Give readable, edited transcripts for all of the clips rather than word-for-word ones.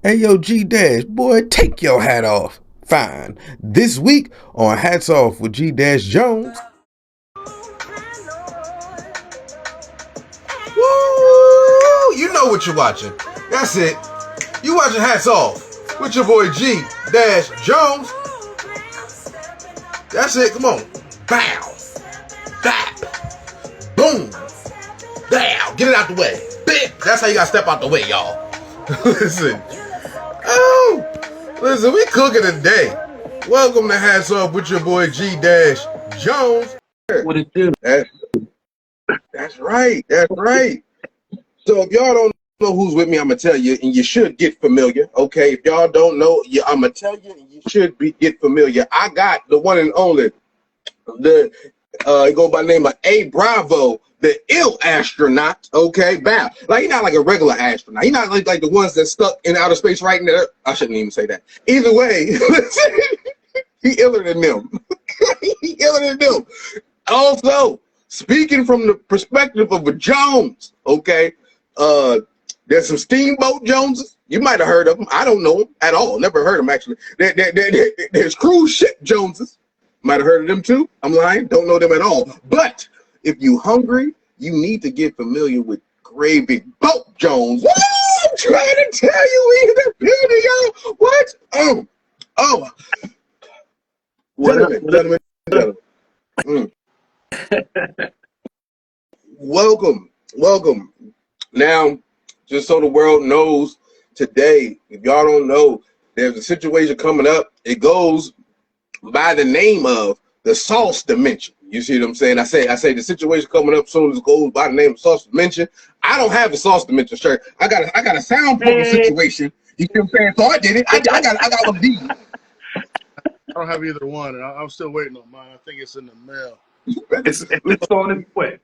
Hey yo, G Dash, boy, take your hat off. Fine. This week on Hats Off with G Dash Jones. Woo! You know what you're watching. That's it. You watching Hats Off with your boy G Dash Jones. That's it. Come on. Bow. Bap. Boom. Bow. Get it out the way. Bip. That's how you gotta step out the way, y'all. Listen. Oh. Listen, we cooking today. Welcome to Hats Off with your boy G Dash Jones. What it do? That's right. That's right. So if y'all don't know who's with me, I'm gonna tell you, and you should get familiar. Okay, if y'all don't know, I'm gonna tell you, and you should get familiar. I got the one and only, he go by the name of A Bravo, the ill astronaut. Okay, bow. Like he's not like a regular astronaut. He's not like the ones that stuck in outer space right there. I shouldn't even say that. Either way, he iller than them. He iller than them. Also, speaking from the perspective of a Jones, okay, there's some Steamboat Joneses. You might have heard of them. I don't know them at all. Never heard of them, actually. There's cruise ship Joneses. Might have heard of them, too. I'm lying. Don't know them at all. But if you hungry, you need to get familiar with Gravyboat Jones. Woo! I'm trying to tell you, we in the building, y'all. What? Gentlemen. Welcome. Now, just so the world knows, today, if y'all don't know, there's a situation coming up. It goes by the name of the sauce dimension. You see what I'm saying? I say the situation coming up soon as goes by the name of sauce dimension. I don't have a sauce dimension shirt. I got a sound puppet situation. You see what I'm saying? So I did it. I got one of these. I don't have either one, and I'm still waiting on mine. I think it's in the mail. It's on its way.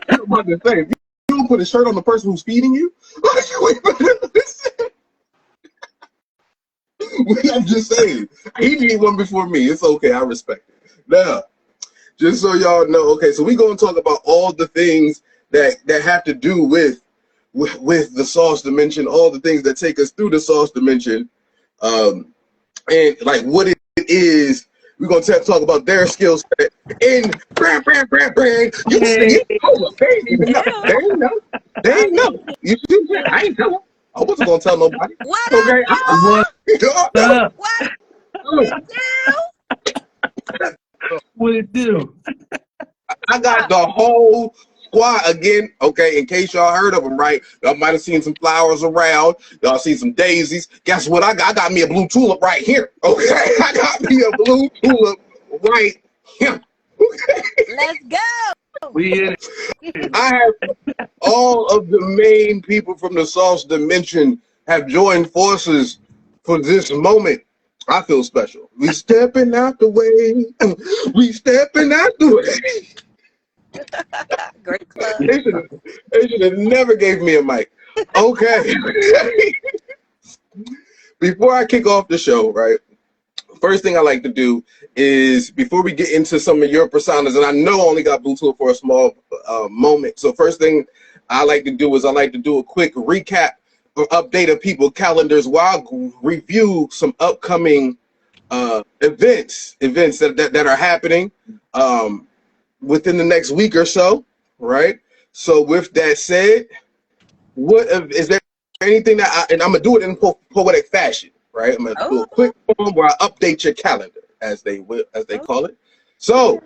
I'm about to say, if you don't put a shirt on the person who's feeding you, I'm just saying, he need one before me. It's okay, I respect it. Now, just so y'all know, okay, so we're going to talk about all the things that have to do with the sauce dimension, all the things that take us through the sauce dimension, and like what it is. We're going to talk about their skill set in brand. You see it. Oh, they ain't know. They ain't know. You see it? I ain't know. I wasn't going to tell nobody. What Okay. up, What What it do? I got the whole squad again. Okay, in case y'all heard of them, right? Y'all might have seen some flowers around. Y'all see some daisies. Guess what? I got me a blue tulip right here. Okay, I got me a blue tulip right here. Okay. Let's go. We in it. I have all of the main people from the sauce dimension have joined forces for this moment. I feel special. We stepping out the way. We stepping out the way. Great club. They should have never gave me a mic. Okay. Before I kick off the show, right? First thing I like to do is, before we get into some of your personas, and I know I only got Bluetooth for a small moment. So first thing I like to do is I like to do a quick recap or update of people's calendars while I review some upcoming events that are happening within the next week or so, right? So with that said, is there anything that and I'm gonna do it in poetic fashion, right? I'm gonna do a quick form where I update your calendar, as they call it. So,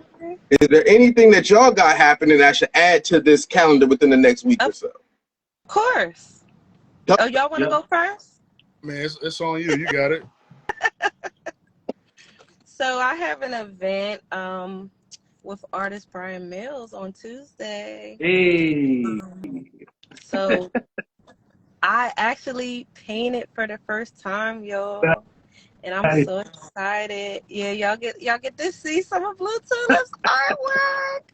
is there anything that y'all got happening that I should add to this calendar within the next week or so? Of course. Oh, y'all want to go first? Man, it's on you. You got it. So I have an event with artist Brian Mills on Tuesday. Hey. So I actually painted for the first time, y'all, and I'm so excited. Yeah, y'all get to see some of Blue Tulip's artwork.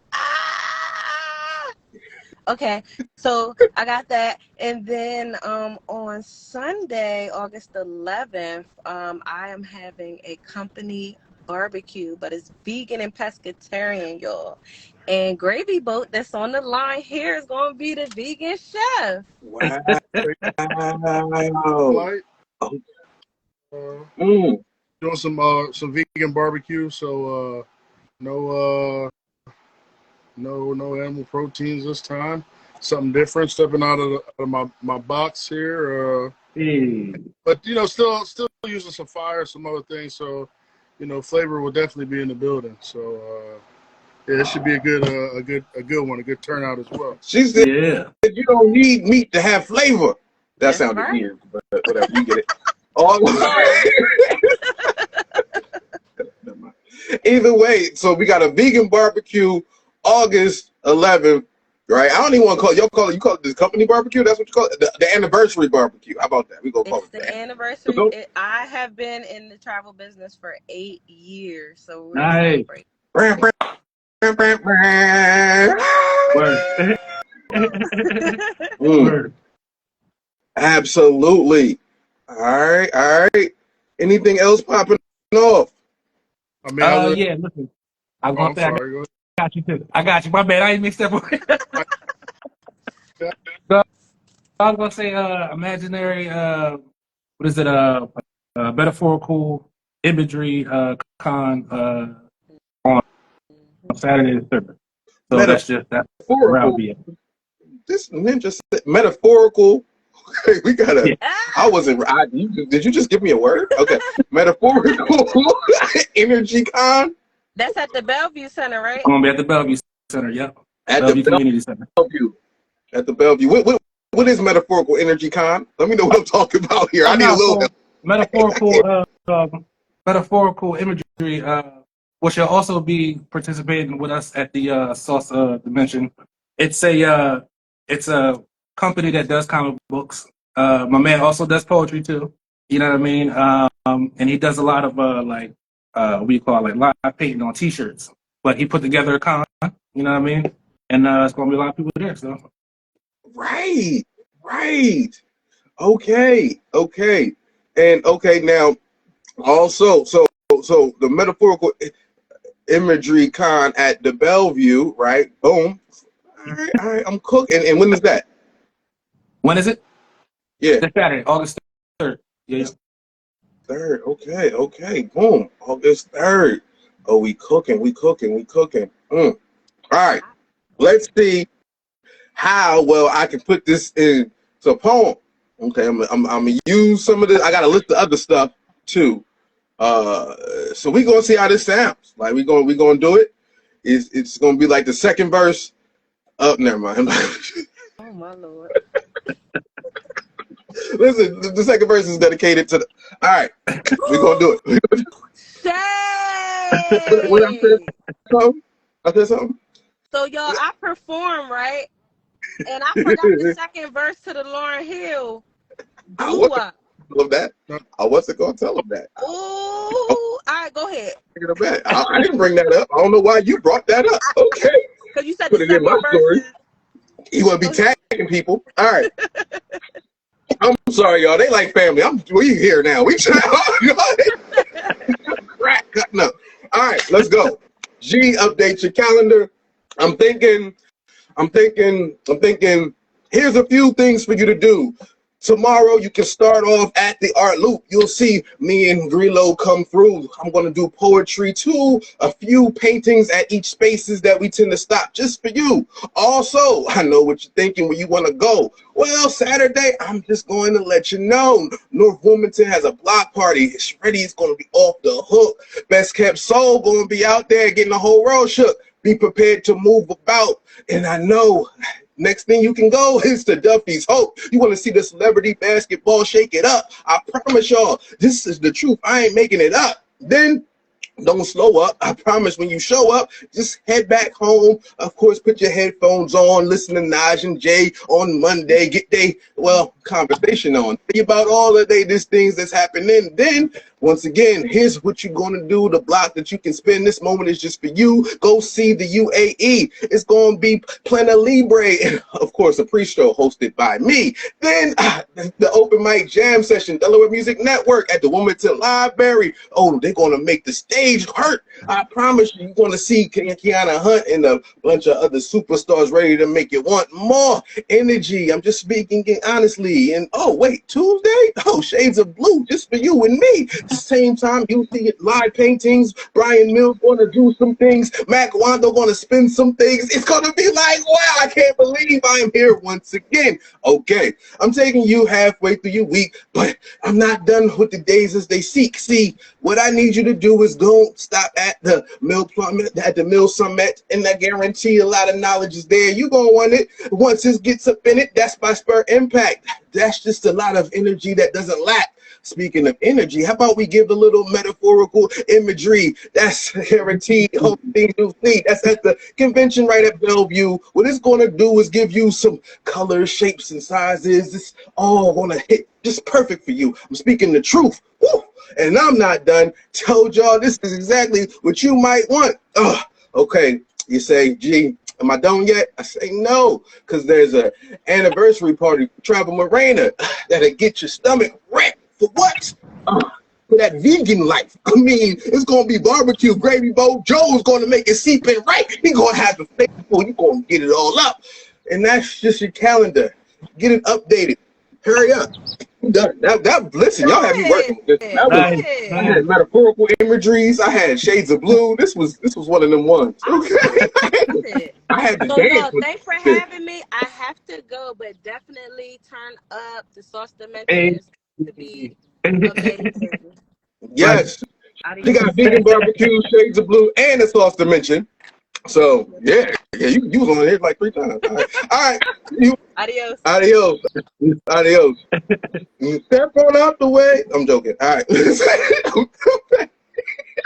Okay, so I got that, and then on Sunday, August 11th, I am having a company barbecue, but it's vegan and pescatarian, y'all. And Gravyboat that's on the line here is going to be the vegan chef. Wow. Like, Doing some vegan barbecue, so no animal proteins this time. Something different, stepping out of my box here. Hey. But still using some fire, some other things. So, flavor will definitely be in the building. So, yeah, it should be a good one, a good turnout as well. She said, Yeah. "You don't need meat to have flavor." That That's sounded right. weird, but whatever. You get it. Either way, so we got a vegan barbecue, August 11th, right? I don't even want to call it. You call it the company barbecue. That's what you call it, the anniversary barbecue. How about that? We gonna call It's it the that. anniversary. So, I have been in the travel business for 8 years, so we're Nice. celebrating. Word. Word. Absolutely. All right. Anything else popping off? I mean, other than, Yeah, listen. I'm oh, gonna I'm say sorry. Go ahead. I got you too. I got you. My bad. I ain't mixed up. So, I was gonna say imaginary what is it? Metaphorical imagery con on Saturday the 3rd. So that's where I'll Metaphorical. be at. This ninja said metaphorical. We gotta. Yeah. I wasn't. Did you just give me a word? Okay. Metaphorical energy con That's at the Bellevue Center, right? I'm gonna be at the Bellevue Center. Yep. at Bellevue the Community Center. Bellevue. At the Bellevue. What is metaphorical energy con? Let me know what I'm talking about here. I need a little help. Metaphorical imagery, which will also be participating with us at the Sauce Dimension. It's a company that does comic books. My man also does poetry too. You know what I mean? And he does a lot of what do you call it, like live painting on T-shirts. But he put together a con. You know what I mean? And it's gonna be a lot of people there. So Right. Okay. And okay, now also, so the metaphorical imagery con at the Bellevue, right? Boom. All right, I'm cooking. And when is that? when is it? Yeah. This Saturday, August 3rd. Yeah. 3rd. Okay. Boom. August 3rd. Oh, we cooking. All right. Let's see how well I can put this into a poem. Okay, I'm gonna use some of this. I got a list of other stuff too. So we gonna see how this sounds. Like we gonna do it. It's gonna be like the second verse. Oh, never mind. Oh my Lord. Listen, the second verse is dedicated to the. All right, we gonna do it. What I said something? I said something. So y'all, I performed, right? And I forgot the second verse to the Lauryn Hill. Blew up. Tell him that. I wasn't gonna tell him that. Ooh, all right, go ahead. I didn't bring that up. I don't know why you brought that up. Okay. Because you said Put the it in my second story. verse. You want to be tagging people? All right. I'm sorry, y'all. They like family. We here now. We crack cutting up. All right, let's go. G, update your calendar. I'm thinking. Here's a few things for you to do. Tomorrow, you can start off at the Art Loop. You'll see me and Grillo come through. I'm going to do poetry too. A few paintings at each spaces that we tend to stop just for you. Also, I know what you're thinking when you want to go. Well, Saturday, I'm just going to let you know. North Wilmington has a block party. It's ready. It's going to be off the hook. Best Kept Soul going to be out there getting the whole world shook. Be prepared to move about. And I know next thing you can go is to Duffy's Hope. You want to see the celebrity basketball shake it up. I promise y'all, this is the truth. I ain't making it up. Then don't slow up. I promise when you show up, just head back home. Of course, put your headphones on, listen to Naj and Jay on Monday. Get conversation on. Think about all of these things that's happening. Then Once again, here's what you're going to do. The block that you can spend this moment is just for you. Go see the UAE. It's going to be Plena Libre, and of course, a pre-show hosted by me. Then the open mic jam session, Delaware Music Network at the Wilmington Library. Oh, they're going to make the stage hurt. I promise you, you're going to see Kiana Hunt and a bunch of other superstars ready to make you want more energy. I'm just speaking honestly. And oh, wait, Tuesday? Oh, Shades of Blue, just for you and me. At the same time, you see it, live paintings. Brian Mills going to do some things. Mac Wando going to spin some things. It's going to be like, wow, I can't believe I am here once again. Okay, I'm taking you halfway through your week, but I'm not done with the days as they seek. See, what I need you to do is don't stop at the Mill Summit, and I guarantee a lot of knowledge is there. You gonna want it. Once it gets up in it, that's by Spur Impact. That's just a lot of energy that doesn't lack. Speaking of energy, how about we give a little metaphorical imagery? That's guaranteed. Things you'll see. That's at the convention right at Bellevue. What it's going to do is give you some colors, shapes, and sizes. It's all going to hit just perfect for you. I'm speaking the truth. Woo! And I'm not done. Told y'all this is exactly what you might want. Okay, you say, gee, am I done yet? I say no, because there's an anniversary party for Travel Marina that'll get your stomach wrecked. For what? For that vegan life. I mean, it's going to be barbecue, Gravyboat. Joe's going to make it seep in right. He's going to have the flavor. You're going to get it all up. And that's just your calendar. Get it updated. Hurry up. Listen, y'all have me working with this. I had metaphorical imageries. I had shades of blue. This was one of them ones. Okay. I had to dance. Thanks for having me. I have to go, but definitely turn up the sauce dimensions to be amazing. Yes. You got vegan barbecue, shades of blue, and a sauce dimension. So yeah, you was on here like 3 times. All right. Adios. Step on out the way. I'm joking. All right.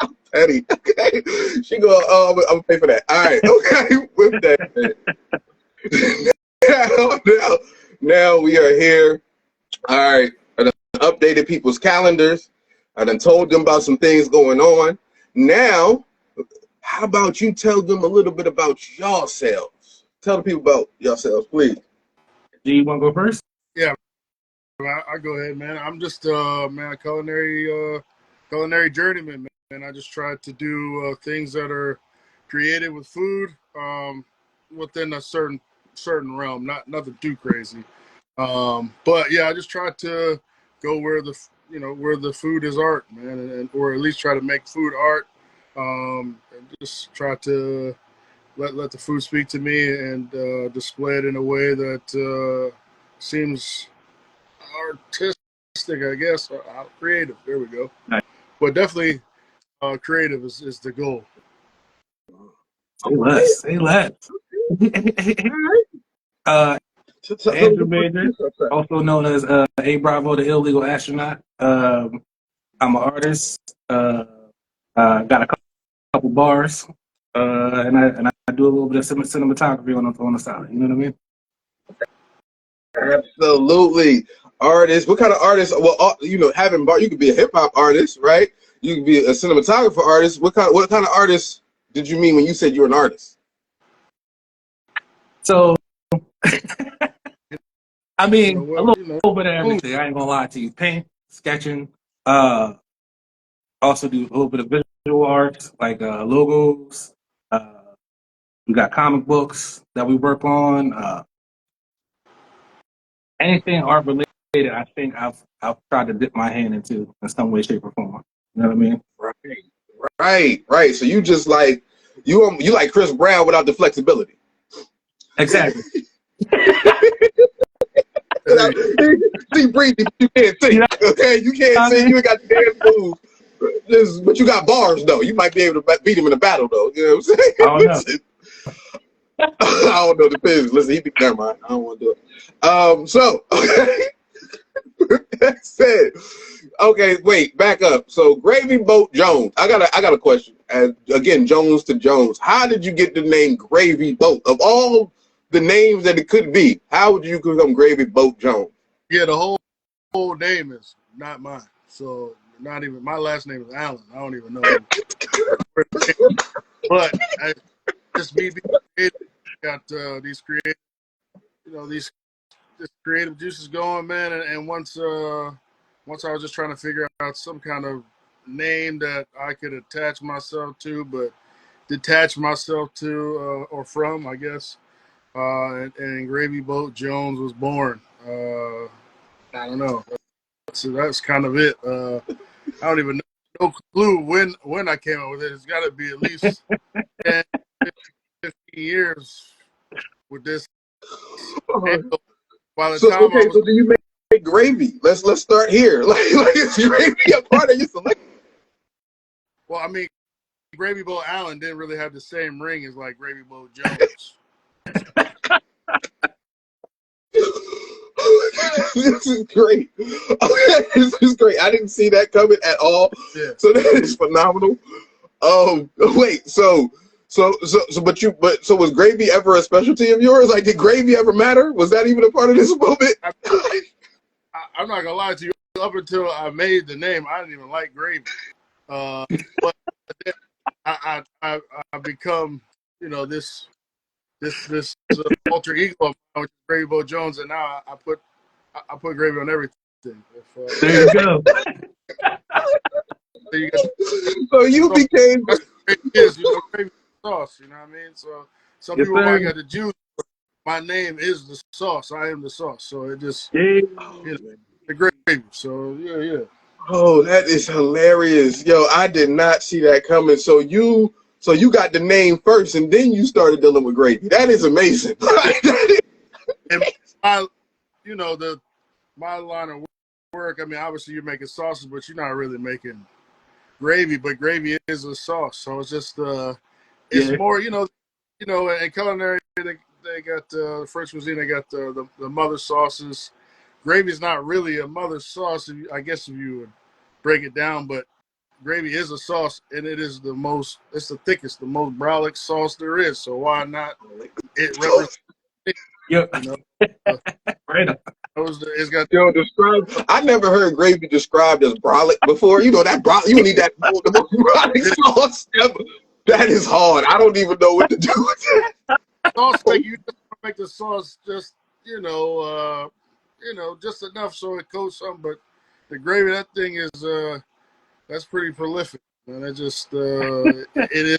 I'm petty. Okay. She go. I'm gonna pay for that. All right. Okay. With that. Now we are here. All right. I done updated people's calendars. I done told them about some things going on. Now, how about you tell them a little bit about yourselves? Tell the people about yourselves, please. Do you want to go first? Yeah, I go ahead, man. I'm just culinary journeyman, man. I just try to do things that are creative with food, within a certain realm, nothing too crazy. But yeah, I just try to go where the food is art, man, or at least try to make food art. And just try to let the food speak to me and display it in a way that seems artistic, I guess, or creative. There we go. Nice. But definitely creative is the goal. Say less. Andrew Major, also known as A Bravo, the illegal astronaut. I'm an artist. Got a couple bars, and I do a little bit of cinematography on the side. You know what I mean? Absolutely, artist. What kind of artist? Well, having bar, you could be a hip hop artist, right? You could be a cinematographer artist. What kind of artist did you mean when you said you're an artist? So, I mean, a little bit of everything. I ain't gonna lie to you. Paint, sketching. Also do a little bit of visual art, like logos. We got comic books that we work on. Anything art related, I think I've tried to dip my hand into in some way, shape, or form. You know what I mean? Right. So you just like you like Chris Brown without the flexibility. Exactly. See, breathing, you can't sing. Okay, you can't sing. You ain't got the dance moves. But you got bars though. You might be able to beat him in a battle though. You know what I'm saying? I don't know. I don't know. Depends. Listen, he be never mind. I don't want to do it. So okay. That said, okay, wait, back up. So Gravyboat Jones. I got a question. And again, Jones to Jones. How did you get the name Gravyboat? Of all the names that it could be, how would you become Gravyboat Jones? Yeah, the whole name is not mine. So Not even my last name is Allen. I don't even know. But just me being creative, got these creative, these creative juices going, man. And once I was just trying to figure out some kind of name that I could attach myself to, but detach myself to or from, I guess. And Gravyboat Jones was born. I don't know. So that's kind of it. I don't even know. No clue when I came up with it. It's got to be at least 10, 15 years with this. And by the time okay, so do you make gravy? Let's start here. Like is gravy a part of your selection? Well, I mean, Gravyboat Allen didn't really have the same ring as like Gravyboat Jones. This is great. Okay, this is great. I didn't see that coming at all. Yeah. So that is phenomenal. Wait, so was gravy ever a specialty of yours? Like, did gravy ever matter? Was that even a part of this moment? I'm not gonna lie to you. Up until I made the name, I didn't even like gravy. But then I become, this alter ego of mine, which is Gravyboat Jones, and now I put gravy on everything. There you go. So you became. That's what it is, gravy sauce. You know what I mean? So some people might got the juice. But my name is the sauce. I am the sauce. So it just the gravy. So yeah. Oh, that is hilarious. Yo, I did not see that coming. So you got the name first and then you started dealing with gravy. That is amazing. And my line of work, I mean, obviously you're making sauces, but you're not really making gravy, but gravy is a sauce. So it's just it's more, in culinary they got French cuisine, they got the mother sauces. Gravy is not really a mother sauce, I guess, if you would break it down, but gravy is a sauce, and it's the thickest, the most brolic sauce there is. So why not? It represents, Right. It's got. Describe. I never heard gravy described as brolic before. That brolic. You need that the most brolic sauce ever. That is hard. I don't even know what to do with that. Sauce, you just make the sauce just just enough so it coats something. But the gravy, that thing is that's pretty prolific. And it just it is.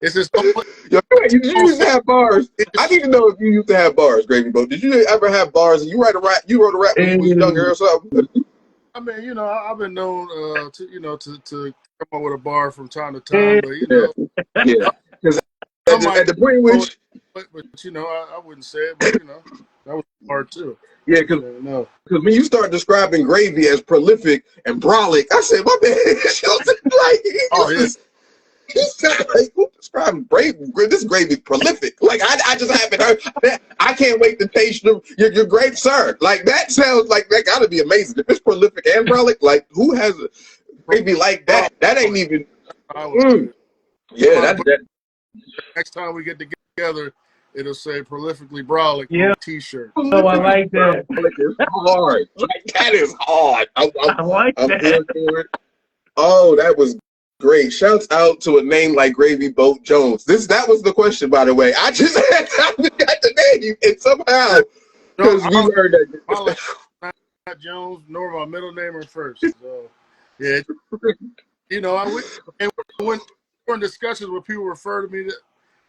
It's just. Yo, you used to have bars. I need to know if you used to have bars, Gravyboat. Did you ever have bars? And you wrote a rap when you was younger or something? I mean, I've been known to come up with a bar from time to time, but yeah, because at the point which. But I wouldn't say it, but that was hard too. Yeah, because when you start describing gravy as prolific and brolic, I said, my man, he said, like, who described this gravy prolific? Like, I just haven't heard. I can't wait to taste your grape, sir. Like, that sounds like that gotta be amazing. If it's prolific and brolic, like, who has a gravy like that? That ain't even. Yeah, that. Next time we get together, it'll say prolifically brolic on a T-shirt. Oh, I like that. It's hard. Like, that is hard. I like that. Oh, that was great. Shouts out to a name like Gravyboat Jones. That was the question, by the way. I just had time to get the name, and somehow because we learned that. Not Jones, nor my middle name are first. So yeah, when we're in discussions where people refer to me,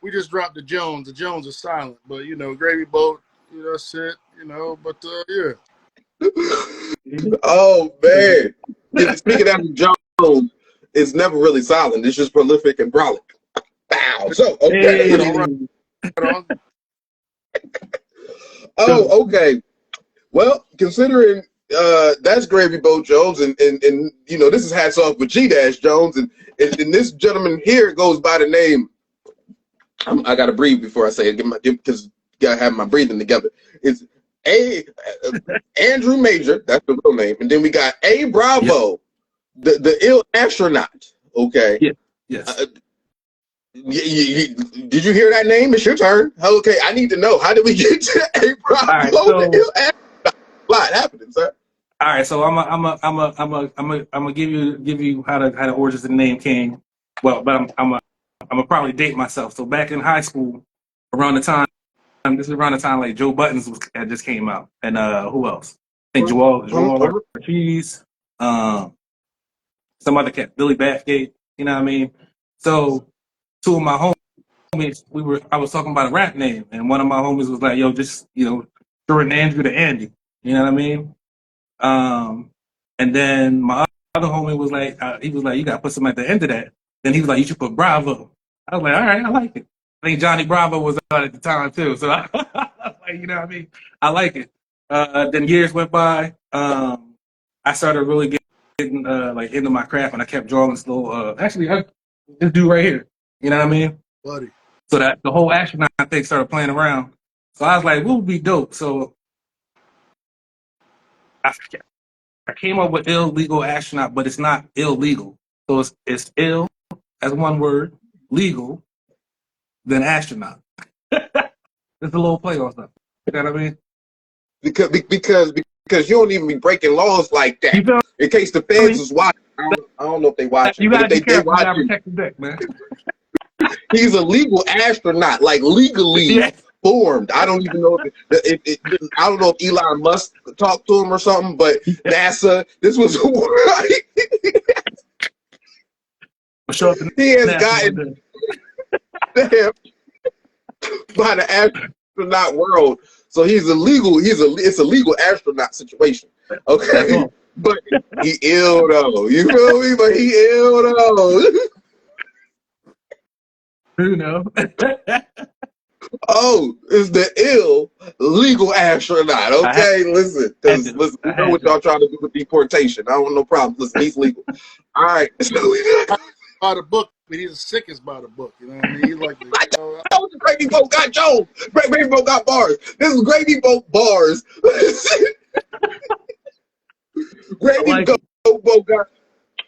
we just dropped the Jones. The Jones is silent, but Gravyboat, that's it. But yeah. Oh man, speaking of Jones. It's never really silent. It's just prolific and brolic. Wow. So, okay. Oh, okay. Well, considering that's Gravyboat Jones, and this is hats off with G-Dash Jones, and this gentleman here goes by the name. I gotta breathe before I say it, because gotta have my breathing together. It's Andrew Major. That's the real name, and then we got A Bravo. Yep. The ill astronaut, okay? Yeah. Yes. Did you hear that name? It's your turn. Okay, I need to know. How did we get to A Bravo? Right, The ill astronaut? A lot happening, sir. All right, so I'm gonna give you how the origins of the name came. Well, but I'm gonna probably date myself. So back in high school, around the time this is around the time like Joe Buttons had just came out, and who else? I think Joel Ortiz, some other cat, Billy Bathgate. You know what I mean? So two of my homies, I was talking about a rap name, and one of my homies was like, "Yo, just shorten Andrew to Andy." You know what I mean? And then my other homie was like, he was like, "You gotta put something at the end of that." Then he was like, "You should put Bravo." I was like, "All right, I like it." I think Johnny Bravo was out at the time too, so I, like, you know what I mean? I like it. Then years went by. I started really getting like into my craft, and I kept drawing this little. This dude right here. You know what I mean? buddy. So that the whole astronaut thing started playing around. So I was like, "What would be dope?" So I came up with illegal astronaut, but it's not illegal. So it's ill as one word, legal, then astronaut. It's a little play on stuff. You know what I mean? Because you don't even be breaking laws like You that. feel In case the me? feds is watching, I don't know if they watching, You but gotta if be they careful. You gotta watching, protect the deck, man. he's a legal astronaut, like legally Yeah. formed. I don't even know I don't know if Elon Musk talked to him or something, but NASA, this was Show up in he has NASA one gotten day. there by the astronaut world. So it's a legal astronaut situation. That's Okay. all. But he ill though. You feel me? But he ill though. You know. Oh, it's the ill legal astronaut. I Okay, listen, had because to. listen, we I know had what to. y'all trying to do with deportation. I don't want no problem. Listen, he's legal. All right. So By the book, but he's the sickest by the book. You know what I mean? He's like, I told you Gravyboat got Jones. Gravyboat got bars. This is Gravyboat bars. I like Gravyboat it. got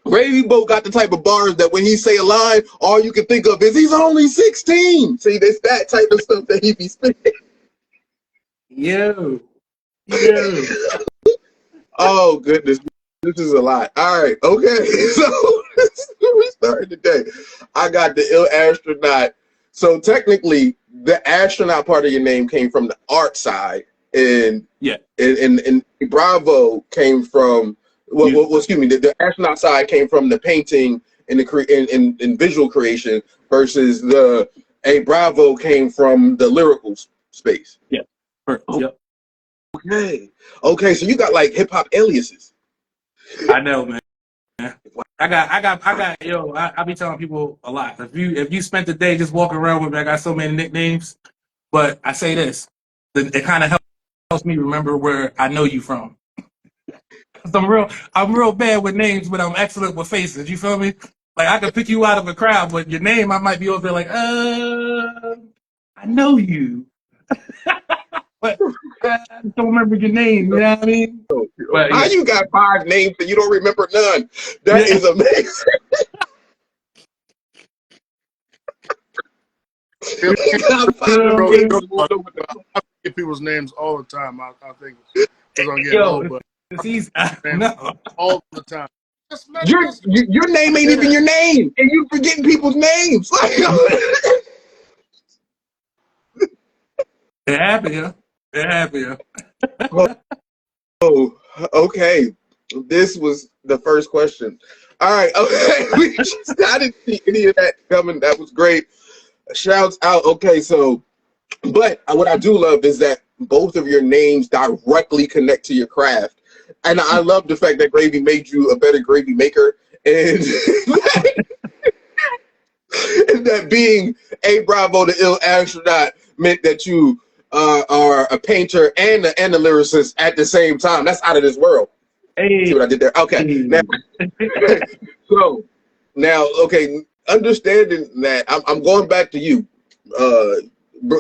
Gravyboat got the type of bars that when he say a line, all you can think of is he's only 16. See, it's that type of stuff that he be spitting. Yo. Yo. Oh goodness, this is a lot. All right, okay. So we started today. I got the ill astronaut. So technically, the astronaut part of your name came from the art side, and Yeah. and Bravo came from excuse me, the astronaut side came from the painting and the in visual creation versus the a Bravo came from the lyrical space. Yeah. Perfect. Yep. Okay, okay. So you got like hip hop aliases. I know, man. Yo, I be telling people a lot. If you spent the day just walking around with me, I got so many nicknames. But I say this, it kind of helps me remember where I know you from. Cause I'm real bad with names, but I'm excellent with faces. You feel me? Like I can pick you out of a crowd, but your name I might be over there like, I know you, but I don't remember your name. You know what I mean? But How yeah, you got 5 names and you don't remember none? That yeah. is amazing. yeah, You got 5 bro, names. bro, You don't know what the I forget people's names all the time. I think because I'm getting Yo, old, but it's easy. names No. all the time. Just met your this. your name ain't even your name, and you forgetting people's names. It happened, yeah. It happened, Oh, okay. This was the first question. All right, okay. I didn't see any of that coming. That was great. Shouts out. Okay, so, but what I do love is that both of your names directly connect to your craft. And I love the fact that Gravy made you a better gravy maker. And, and that being a Bravo the ill astronaut meant that you are a painter and a lyricist at the same time. That's out of this world. See Hey. what I did there? Okay. Now, so now, okay, understanding that, I'm going back to you.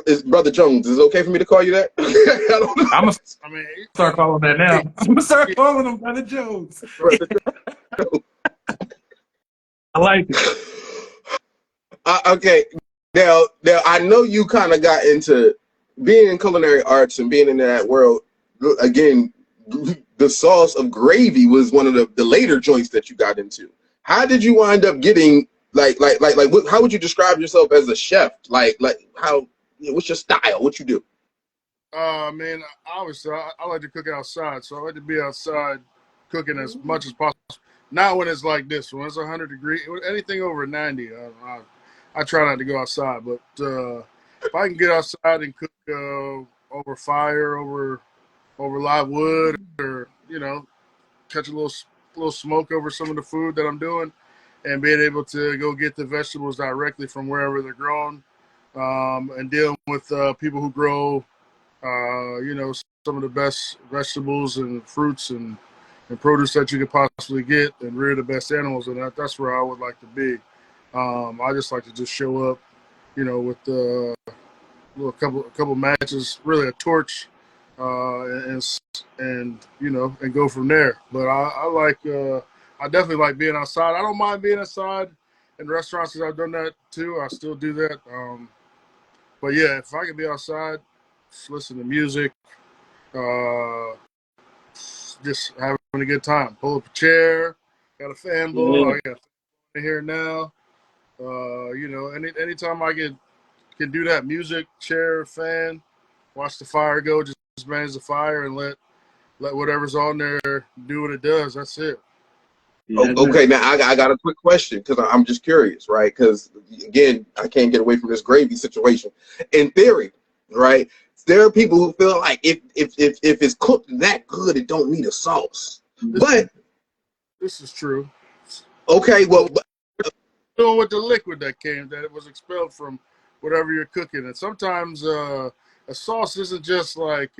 Is Brother Jones. Is it okay for me to call you that? I don't know. I'm gonna I mean, start calling that now. hey, I'm gonna start calling him Brother Jones. Brother I like it. Okay, now I know you kind of got into being in culinary arts and being in that world. Again, the sauce of gravy was one of the later joints that you got into. How did you wind up getting how would you describe yourself as a chef? Like how, what's your style? What you do? Man, obviously, I like to cook outside, so I like to be outside cooking as much as possible. Not when it's like this, when it's 100 degrees, anything over 90, I try not to go outside. But if I can get outside and cook over fire, over live wood, or catch a little smoke over some of the food that I'm doing, and being able to go get the vegetables directly from wherever they're grown, and dealing with people who grow, some of the best vegetables and fruits and produce that you could possibly get, and rear the best animals, and that's where I would like to be. I just like to just show up, with a couple matches, really a torch, and go from there. But I definitely like being outside. I don't mind being outside in restaurants because I've done that too. I still do that. But yeah, if I can be outside, just listen to music, just having a good time. Pull up a chair, got a fan blow. I got a here now. Anytime I can do that, music, chair, fan, watch the fire go, just manage the fire and let whatever's on there do what it does. That's it. Yeah, okay, now I got a quick question because I'm just curious, right? Because again, I can't get away from this gravy situation. In theory, right? There are people who feel like if it's cooked that good, it don't need a sauce. This is true. Okay, well, doing with the liquid that it was expelled from whatever you're cooking, and sometimes a sauce isn't just like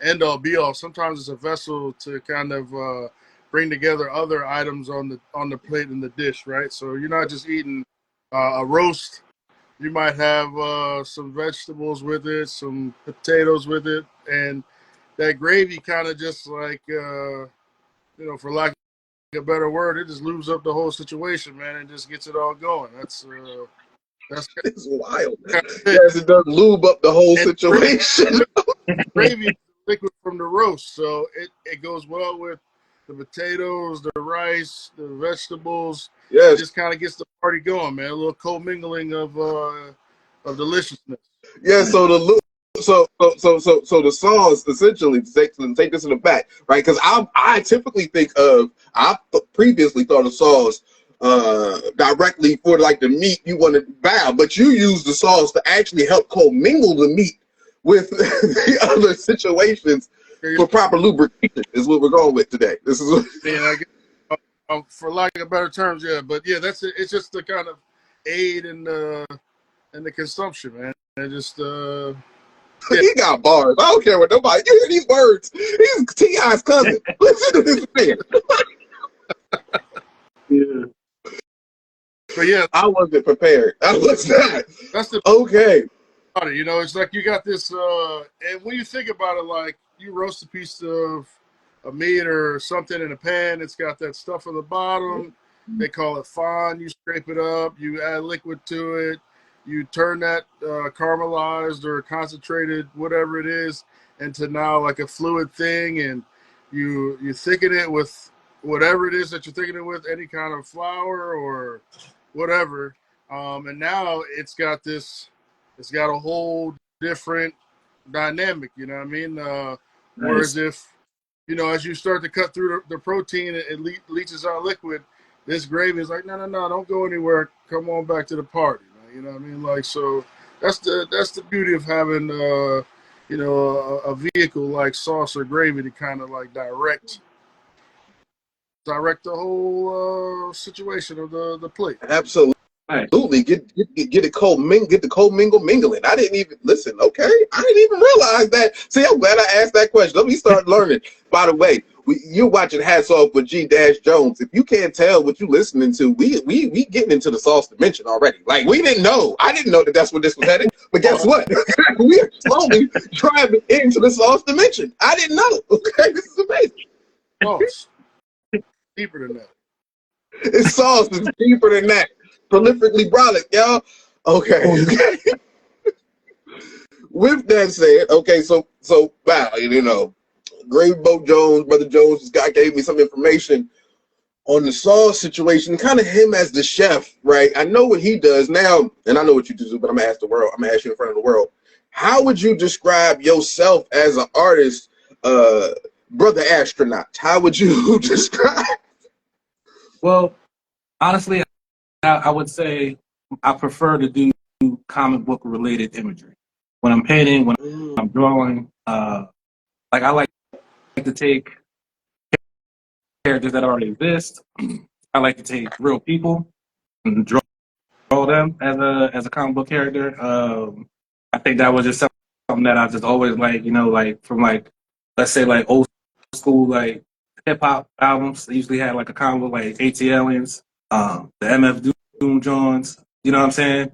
end all be all. Sometimes it's a vessel to kind of bring together other items on the plate in the dish, right? So you're not just eating a roast. You might have some vegetables with it, some potatoes with it, and that gravy kind of just like, for lack of a better word, it just lubes up the whole situation, man, and just gets it all going. That's it's wild. Yes, it does lube up the whole situation. Gravy is liquid from the roast, so it goes well with the potatoes, the rice, the vegetables. Yes. It just kind of gets the party going, man. A little co-mingling of deliciousness. Yeah. So the sauce essentially, take this in the back, right? Because I typically think I previously thought of sauce directly for like the meat you want to bow, but you use the sauce to actually help co-mingle the meat with the other situations for proper lubrication is what we're going with today. This is what I guess, for lack of better terms, yeah. But yeah, that's it. It's just the kind of aid in the consumption, man. And just he got bars. I don't care what nobody. You hear these words? He's T.I.'s cousin. Listen to this man. Yeah. But yeah, I wasn't prepared. I was not. That's the okay. It's like you got this, and when you think about it, like you roast a piece of meat or something in a pan, it's got that stuff on the bottom. They call it fond. You scrape it up, you add liquid to it, you turn that caramelized or concentrated, whatever it is, into now like a fluid thing, and you thicken it with whatever it is that you're thickening it with, any kind of flour or whatever, and now it's got a whole different dynamic, you know what I mean? Whereas if, as you start to cut through the protein, it leaches out liquid. This gravy is like, no, don't go anywhere. Come on back to the party. You know what I mean? Like, so that's the beauty of having, a vehicle like sauce or gravy to kind of like direct the whole situation of the plate. Absolutely. Absolutely, get it get the co-mingle mingling. I didn't even listen. Okay, I didn't even realize that. See, I'm glad I asked that question. Let me start learning. By the way, you're watching Hats Off with G Jones. If you can't tell what you're listening to, we getting into the sauce dimension already. Like we didn't know. I didn't know that's where this was headed. But guess what? We are slowly driving into the sauce dimension. I didn't know. Okay, this is amazing. Sauce deeper than that. It's sauce is deeper than that. Prolifically brolic, y'all. Okay. With that said, okay, so wow, Gravyboat Jones, Brother Jones, this guy gave me some information on the Saul situation, kind of him as the chef, right? I know what he does now, and I know what you do, but I'm gonna ask the world. I'm gonna ask you in front of the world. How would you describe yourself as an artist, brother astronaut? How would you describe? Well, honestly, I would say I prefer to do comic book related imagery when I'm painting, when I'm drawing. Like I like to take characters that already exist. I like to take real people and draw them as a comic book character. I think that was just something that I just always like, like from like, let's say like old school like hip hop albums. They usually had like a comic book like AT Aliens, the MF Doom Jones. You know what I'm saying?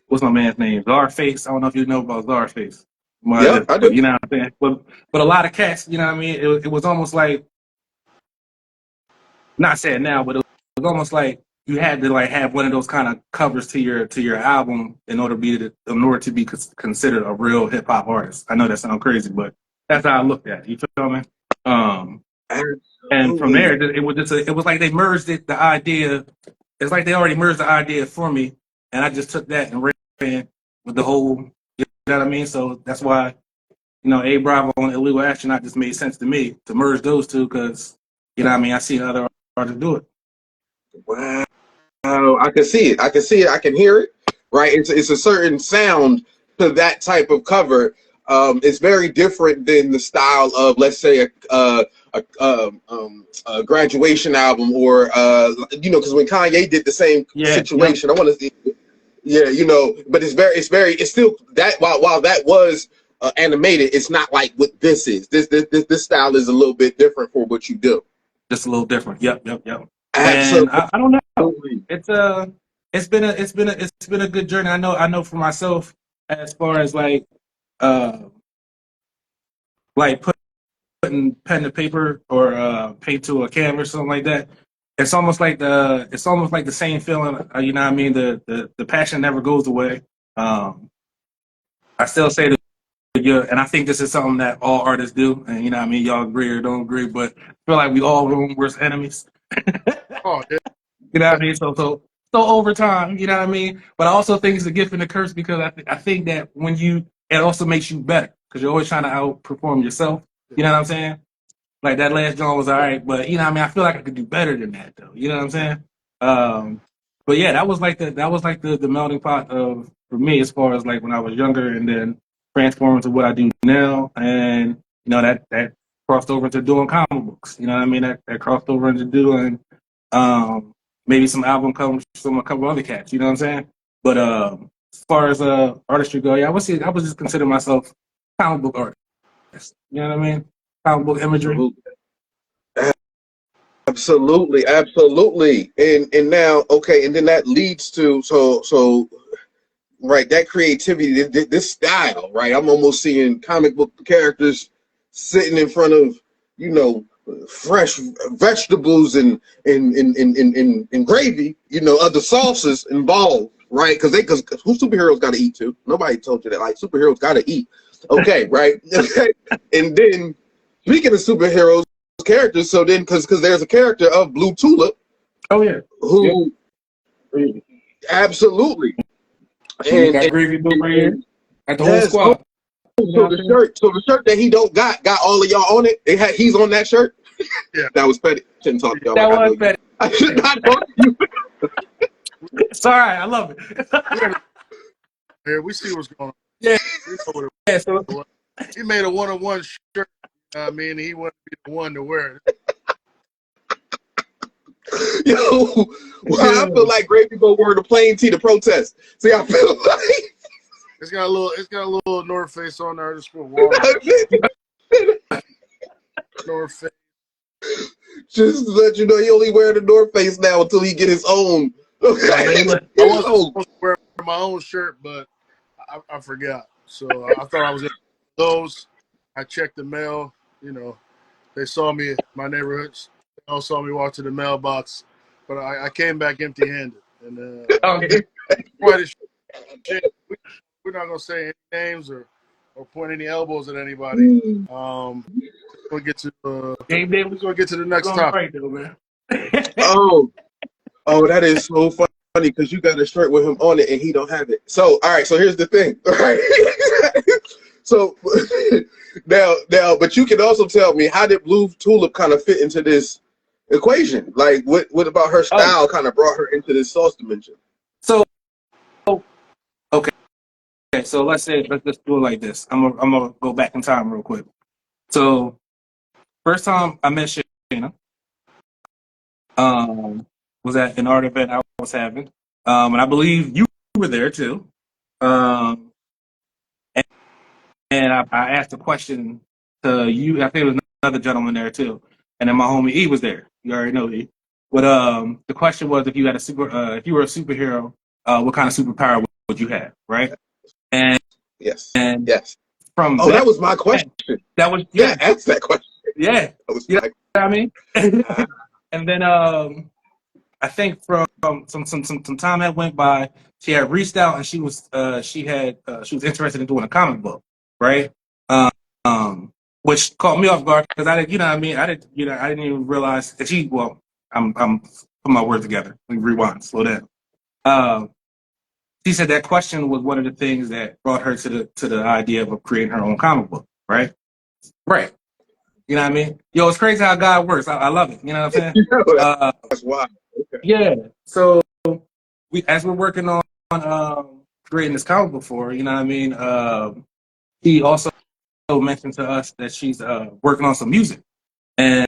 What's my man's name? Czarface. I don't know if you know about Czarface. Yep, I But do. you know what I'm saying? But a lot of cats, you know what I mean? It was almost like, not saying now, but it was almost like you had to like have one of those kind of covers to your album in order to be considered a real hip hop artist. I know that sounds crazy, but that's how I looked at it. You feel me? And from there, Absolutely. it was like they merged the idea. It's like they already merged the idea for me, and I just took that and ran with the whole. You know what I mean? So that's why A Bravo and Illegal Astronaut just made sense to me to merge those two because you know what I mean. I see other artists do it. Wow. I can see it. I can see it. I can hear it. Right. It's a certain sound to that type of cover. It's very different than the style of, let's say, a graduation album, or because when Kanye did the same Yeah, yep. situation, I want to see. Yeah, but it's still that while that was animated, it's not like what this is. This style is a little bit different for what you do. Just a little different. Yep. And Absolutely. I don't know. It's been a good journey. I know for myself as far as uh like putting pen to paper or paint to a canvas or something like that. It's almost like the same feeling. You know what I mean? The passion never goes away. Um, I still say that. Yeah, and I think this is something that all artists do, and you know what I mean, y'all agree or don't agree, but I feel like we all room worst enemies. Oh, yeah. You know what I mean? So over time, you know what I mean? But I also think it's a gift and a curse because I think that it also makes you better because you're always trying to outperform yourself. You know what I'm saying? Like that last John was all right, but you know what I mean? I feel like I could do better than that though. You know what I'm saying? But yeah, that was like the melting pot of for me as far as like when I was younger and then transforming to what I do now, and that crossed over into doing comic books. You know what I mean? That crossed over into doing um, maybe some album covers from a couple other cats. You know what I'm saying? But as far as artistry go, yeah, I would just consider myself comic book artist. You know what I mean? Comic book imagery. Absolutely. And now, okay, and then that leads to right, that creativity, this style, right? I'm almost seeing comic book characters sitting in front of, fresh vegetables and gravy, other sauces involved, right? Because who superheroes got to eat too? Nobody told you that. Like superheroes got to eat. Okay, right? And then speaking of superheroes characters, so then because there's a character of Blue Tulip Oh yeah. who absolutely We and got Gravyboat right here. Got the whole yes. Oh, squad. You know so what I'm saying? the shirt that he don't got all of y'all on it. He's on that shirt. Yeah. That was petty. Shouldn't talk to y'all That like I know was you. petty. I should not talk to you. It's all right. I love it. We got here. We see what's going on. Yeah. We know what Yeah. So it was. He made a one-on-one shirt. I mean, he wanted to be the one to wear it. Yo, I feel like Gravy Boat wore the plain tee to protest. See, I feel like It's got a little North Face on there. I just put water. North Face. just to let you know, he only wear the North Face now until he get his own. Okay. I wasn't supposed to wear my own shirt, but I forgot. So I thought I was going to those. I checked the mail. They saw me, my neighborhoods. They all saw me walk to the mailbox, but I came back empty-handed. And okay. quite a shit. We're not going to say any names or or point any elbows at anybody. We'll get to Game day we're gonna get to the next going topic. right though, man. Oh, that is so funny because you got a shirt with him on it and he don't have it. So, all right. So here's the thing. All right. So now, but you can also tell me, how did Blue Tulip kind of fit into this equation? Like, what about her style kind of brought her into this sauce dimension? So okay. So let's do it like this. I'm gonna go back in time real quick. So first time I met Shayna, was at an art event I was having, and I believe you were there too. And I asked a question to you. I think there was another gentleman there too, and then my homie E was there. You already know E. But the question was, if you had if you were a superhero, what kind of superpower would you have, right? And Yes. From that was my question. That was ask that question. Yeah, that was you know what I mean. And then I think from some time that went by, she had reached out and she was interested in doing a comic book, right? Which caught me off guard because I didn't, I didn't even realize that she. Well, I'm putting my words together. Let me rewind, slow down. She said that question was one of the things that brought her to the idea of creating her own comic book, right? Right. You know what I mean? Yo, it's crazy how God works. I love it. You know what I'm saying? That's wild. Okay. Yeah. So as we're working on creating this comic book for her, you know what I mean? He also mentioned to us that she's working on some music, and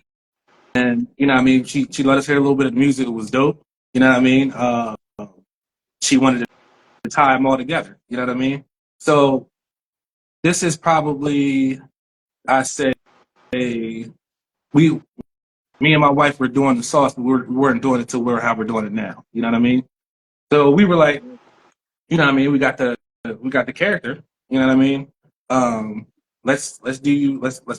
you know what I mean, she let us hear a little bit of the music. It was dope. You know what I mean? She wanted to tie them all together. You know what I mean? So this is probably, I say, me and my wife were doing the sauce, but we weren't doing it till how we're doing it now. You know what I mean? So we were like, you know what I mean? We got the character. You know what I mean? Let's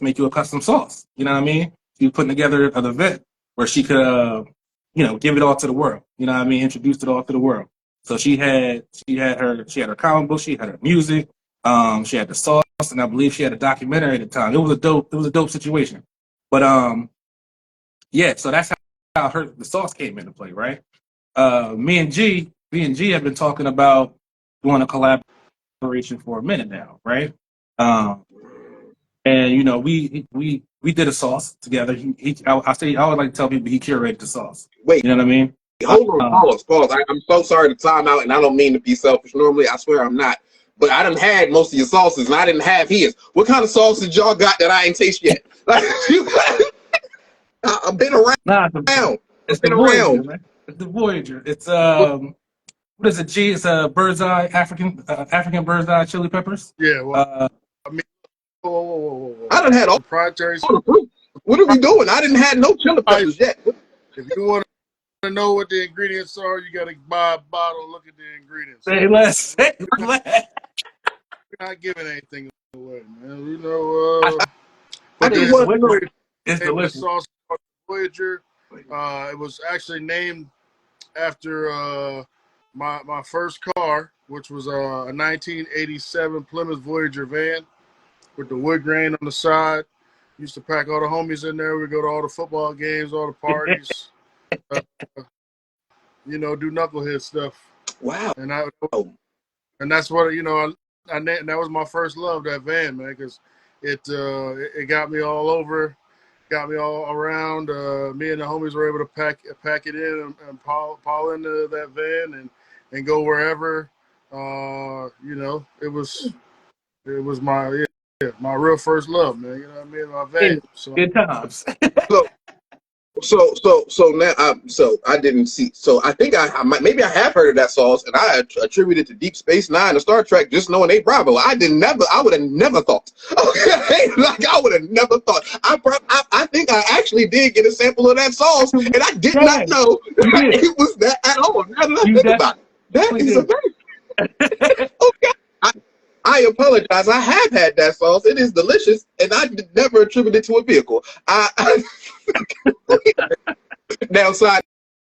make you a custom sauce. You know what I mean? She was putting together an event where she could, give it all to the world. You know what I mean? Introduce it all to the world. So she had her comic book, she had her music, she had the sauce, and I believe she had a documentary at the time. It was a dope situation. But yeah, so that's how the sauce came into play, right? Me and G have been talking about doing a collaboration for a minute now, right? And we did a sauce together. I would like to tell people he curated the sauce. Wait, you know what I mean? Hold on, pause. I'm so sorry to time out, and I don't mean to be selfish. Normally, I swear I'm not. But I done had most of your sauces, and I didn't have his. What kind of sauce did y'all got that I ain't taste yet? Like, I've been around. It's the Voyager, man. It's the Voyager. It's what is it? G? It's bird's eye African bird's eye chili peppers. Yeah. Well, I mean, whoa. I done had all proprietary. the fruit. What are we doing? I didn't have no chili peppers yet. If you want to know what the ingredients are, you got to buy a bottle and look at the ingredients. Say less. We're not giving anything away, man. You know, but it's delicious. Sauce Voyager. It was actually named after my first car, which was a 1987 Plymouth Voyager van with the wood grain on the side. Used to pack all the homies in there. We go to all the football games, all the parties. Do knucklehead stuff. Wow. And that's what that was my first love, that van, man, because it got me all over, got me all around. Me and the homies were able to pack it in and haul into that van and go wherever. It was my real first love, man. You know what I mean? My van. So. Good times. So now, I didn't see. So I think maybe I have heard of that sauce, and I attribute it to Deep Space Nine and Star Trek, just knowing they Bravo. I would have never thought. Okay, like I would have never thought. I think I actually did get a sample of that sauce, and I did not know it was that at all. Now that I think about it, that is amazing. Okay. I apologize. I have had that sauce. It is delicious, and I never attributed it to a vehicle. Now, side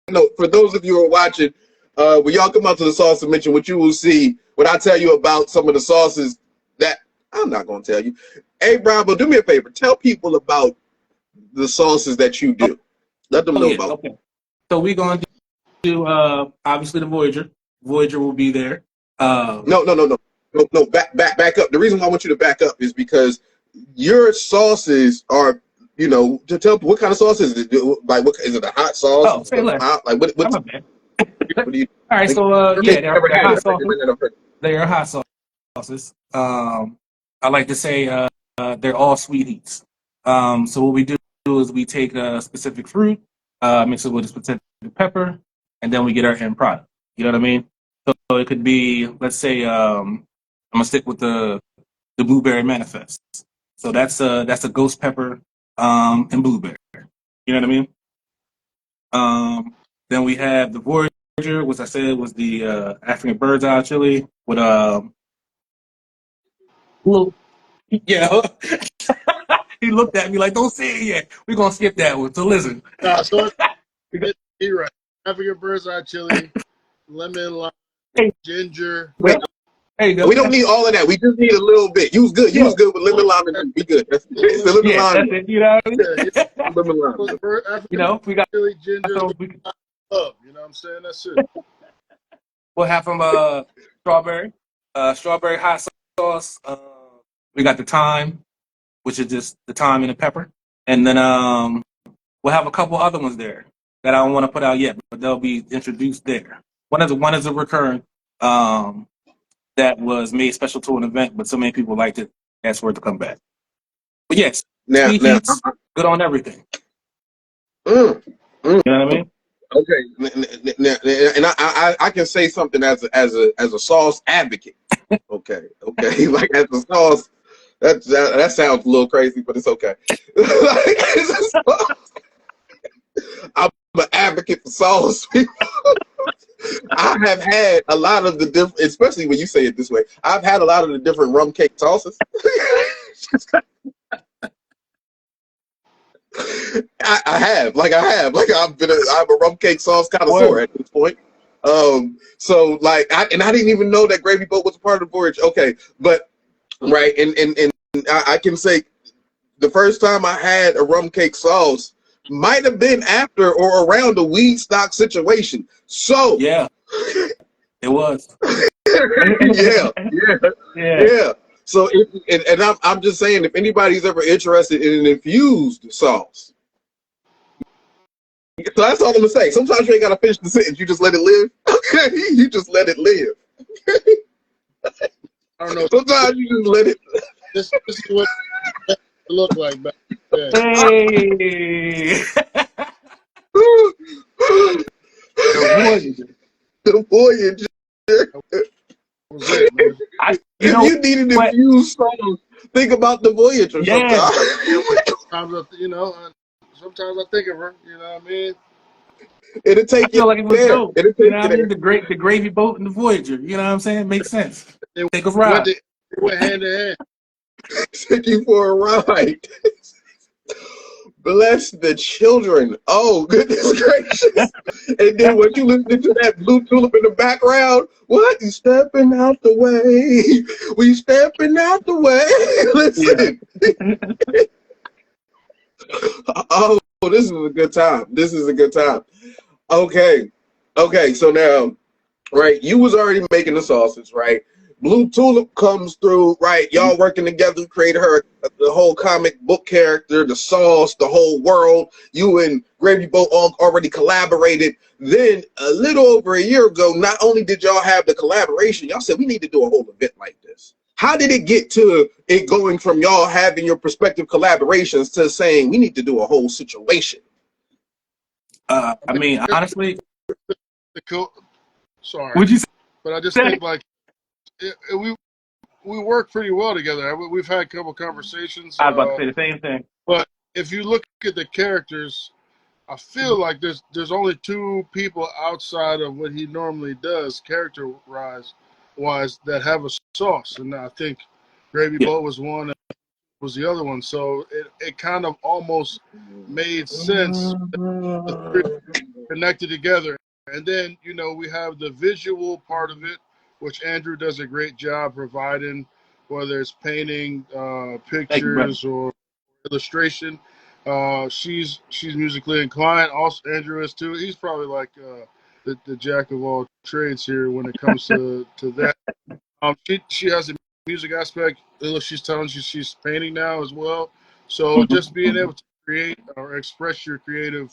note, for those of you who are watching, when y'all come out to the sauce dimension, what you will see, what I tell you about some of the sauces that I'm not gonna tell you. Hey, Bravo, do me a favor. Tell people about the sauces that you do. Let them Oh know yeah, about. okay. So we're going to do obviously the Voyager. Voyager will be there. No. Back up. The reason why I want you to back up is because your sauces are, to tell what kind of sauce is it? Like, what is it? A hot sauce? Oh, Is it say a less. mild? Like, I'm what's a man. what do you? All right, In so case yeah, you never they're had it, hot I think sauces. you might not have heard They are hot sauces. I like to say they're all sweet heats. So what we do is we take a specific fruit, mix it with a specific pepper, and then we get our end product. You know what I mean? So it could be, let's say, I'm gonna stick with the blueberry manifest. So that's a ghost pepper and blueberry. You know what I mean? Then we have the Voyager, which I said was the African bird's eye chili with little yeah. He looked at me like, "Don't say it yet. We're gonna skip that one." So listen, Nah, so you're right. African bird's eye chili, lemon, lime, hey, ginger. Wait, there you we go. don't need all of that. We just need a little bit. You was good. You Yeah, was good with lemon lime and be good. That's it's the lemon yeah, lime. that's it. You know, what Yeah, yeah. I mean? Lemon lime. You African know, we got chili, ginger, so we love. You know what I'm saying? That's it. we'll have some strawberry hot sauce. We got the thyme, which is just the thyme and the pepper, and then we'll have a couple other ones there that I don't want to put out yet, but they'll be introduced there. One is a recurrent that was made special to an event, but so many people liked it. That's worth to come back. But yes, Now, sweet now, heats, good on everything. mm, mm. You know what I mean? Okay, and I can say something as a sauce advocate. Okay, like as a sauce, that sounds a little crazy, but it's okay. I'm an advocate for sauce. I have had a lot of the different, especially when you say it this way. I've had a lot of the different rum cake sauces. I have, like I'm a rum cake sauce connoisseur at this point. So like, I didn't even know that Gravyboat was a part of the voyage. Okay, but right, and I can say the first time I had a rum cake sauce might have been after or around the weed stock situation. So Yeah, it was. yeah, Yeah. yeah. So I'm just saying, if anybody's ever interested in an infused sauce, so that's all I'm gonna say. Sometimes you ain't gotta finish the sentence; you just let it live. Okay, you just let it live. I don't know. Sometimes you just let it. This is what it looked like back then. Hey, the Voyager. The voyage. That was it, man. You If know you need an what? infused sauce, think about the Voyager Yeah. sometimes. Sometimes I think of her. You know what I mean? It'll I take you feel like it was there. dope. It'll You take know you what I mean? there. The gravy boat and the Voyager. You know what I'm saying? Makes sense. They Take a went, ride. they went hand in hand. Take you for a ride. Bless the children. Oh, goodness gracious. And then when you listen to that blue tulip in the background, what? You stepping out the way. We stepping out the way. Yeah. Listen. Oh, this is a good time. This is a good time. Okay. Okay, so now, right, you was already making the sauces, right? Blue Tulip comes through, right? Y'all working together, create her the whole comic book character, the sauce, the whole world. You and Gravyboat all already collaborated. Then a little over a year ago, not only did y'all have the collaboration, y'all said we need to do a whole event like this. How did it get to it going from y'all having your prospective collaborations to saying we need to do a whole situation? I mean, honestly, Sorry, would you but I just say? think like we work pretty well together. We've had a couple conversations, I was about to say the same thing. but if you look at the characters, I feel like there's only two people outside of what he normally does, wise, that have a sauce, and I think Gravy Yeah. Boat was one, and was the other one. So it kind of almost made sense that the three connected together. And then we have the visual part of it, which Andrew does a great job providing. whether it's painting, Thank you, brother. pictures, or illustration. She's musically inclined. Also, Andrew is too. He's probably like the jack of all trades here when it comes to that. She has a music aspect. She's telling you she's painting now as well. So just being able to create or express your creative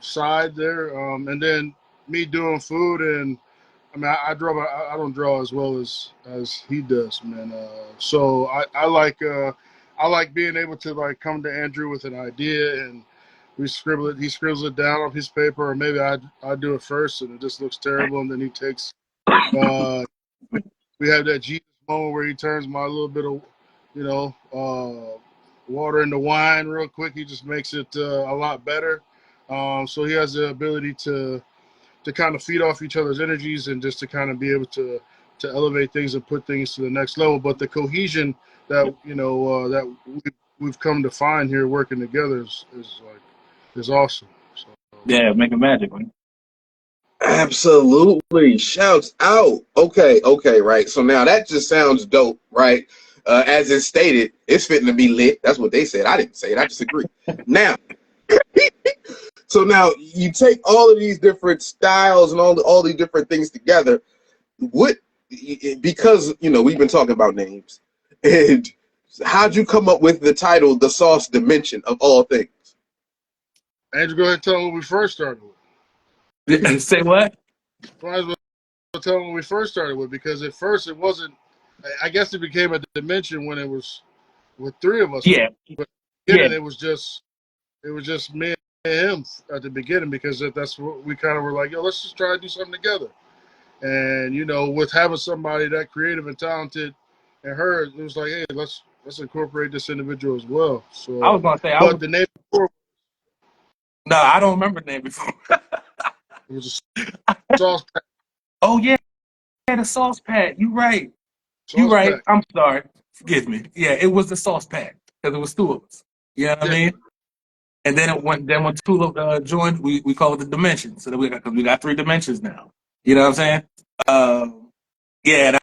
side there, and then me doing food, and I mean I draw, but I don't draw as well as he does, man. So I like being able to like come to Andrew with an idea and we scribble it. He scribbles it down on his paper, or maybe I do it first, and it just looks terrible, and then he takes. We have that Jesus moment where he turns my little bit of, water into wine real quick. He just makes it a lot better. So he has the ability to kind of feed off each other's energies and just to kind of be able to elevate things and put things to the next level. But the cohesion that that we've come to find here working together is awesome. So, Yeah, making magic, man. Absolutely. Shouts out. Okay, right. So now that just sounds dope, right? As it's stated, it's fitting to be lit. That's what they said. I didn't say it. I just agree. Now, so now you take all of these different styles and all these different things together. What, because, we've been talking about names. And how'd you come up with the title, The Sauce Dimension of all things? Andrew, go ahead and tell them what we first started with. Say what? Might as well tell them what we first started with, because at first it wasn't. I guess it became a dimension when it was with three of us. Yeah, But yeah. it was just me and him at the beginning, because that's what we kind of were like, yo, let's just try to do something together. And with having somebody that creative and talented and her, it was like, hey, let's incorporate this individual as well. I So, was gonna say but the name before, no, I don't remember the name before. it was a sauce pack. Oh yeah, the sauce pack. You right. You Sauce right. pack. I'm sorry. Forgive me. Yeah, it was the sauce pack because it was two of us. You know what I Yeah. mean? And then when two joined, we call it the dimension. So that we got three dimensions now. You know what I'm saying? Yeah. And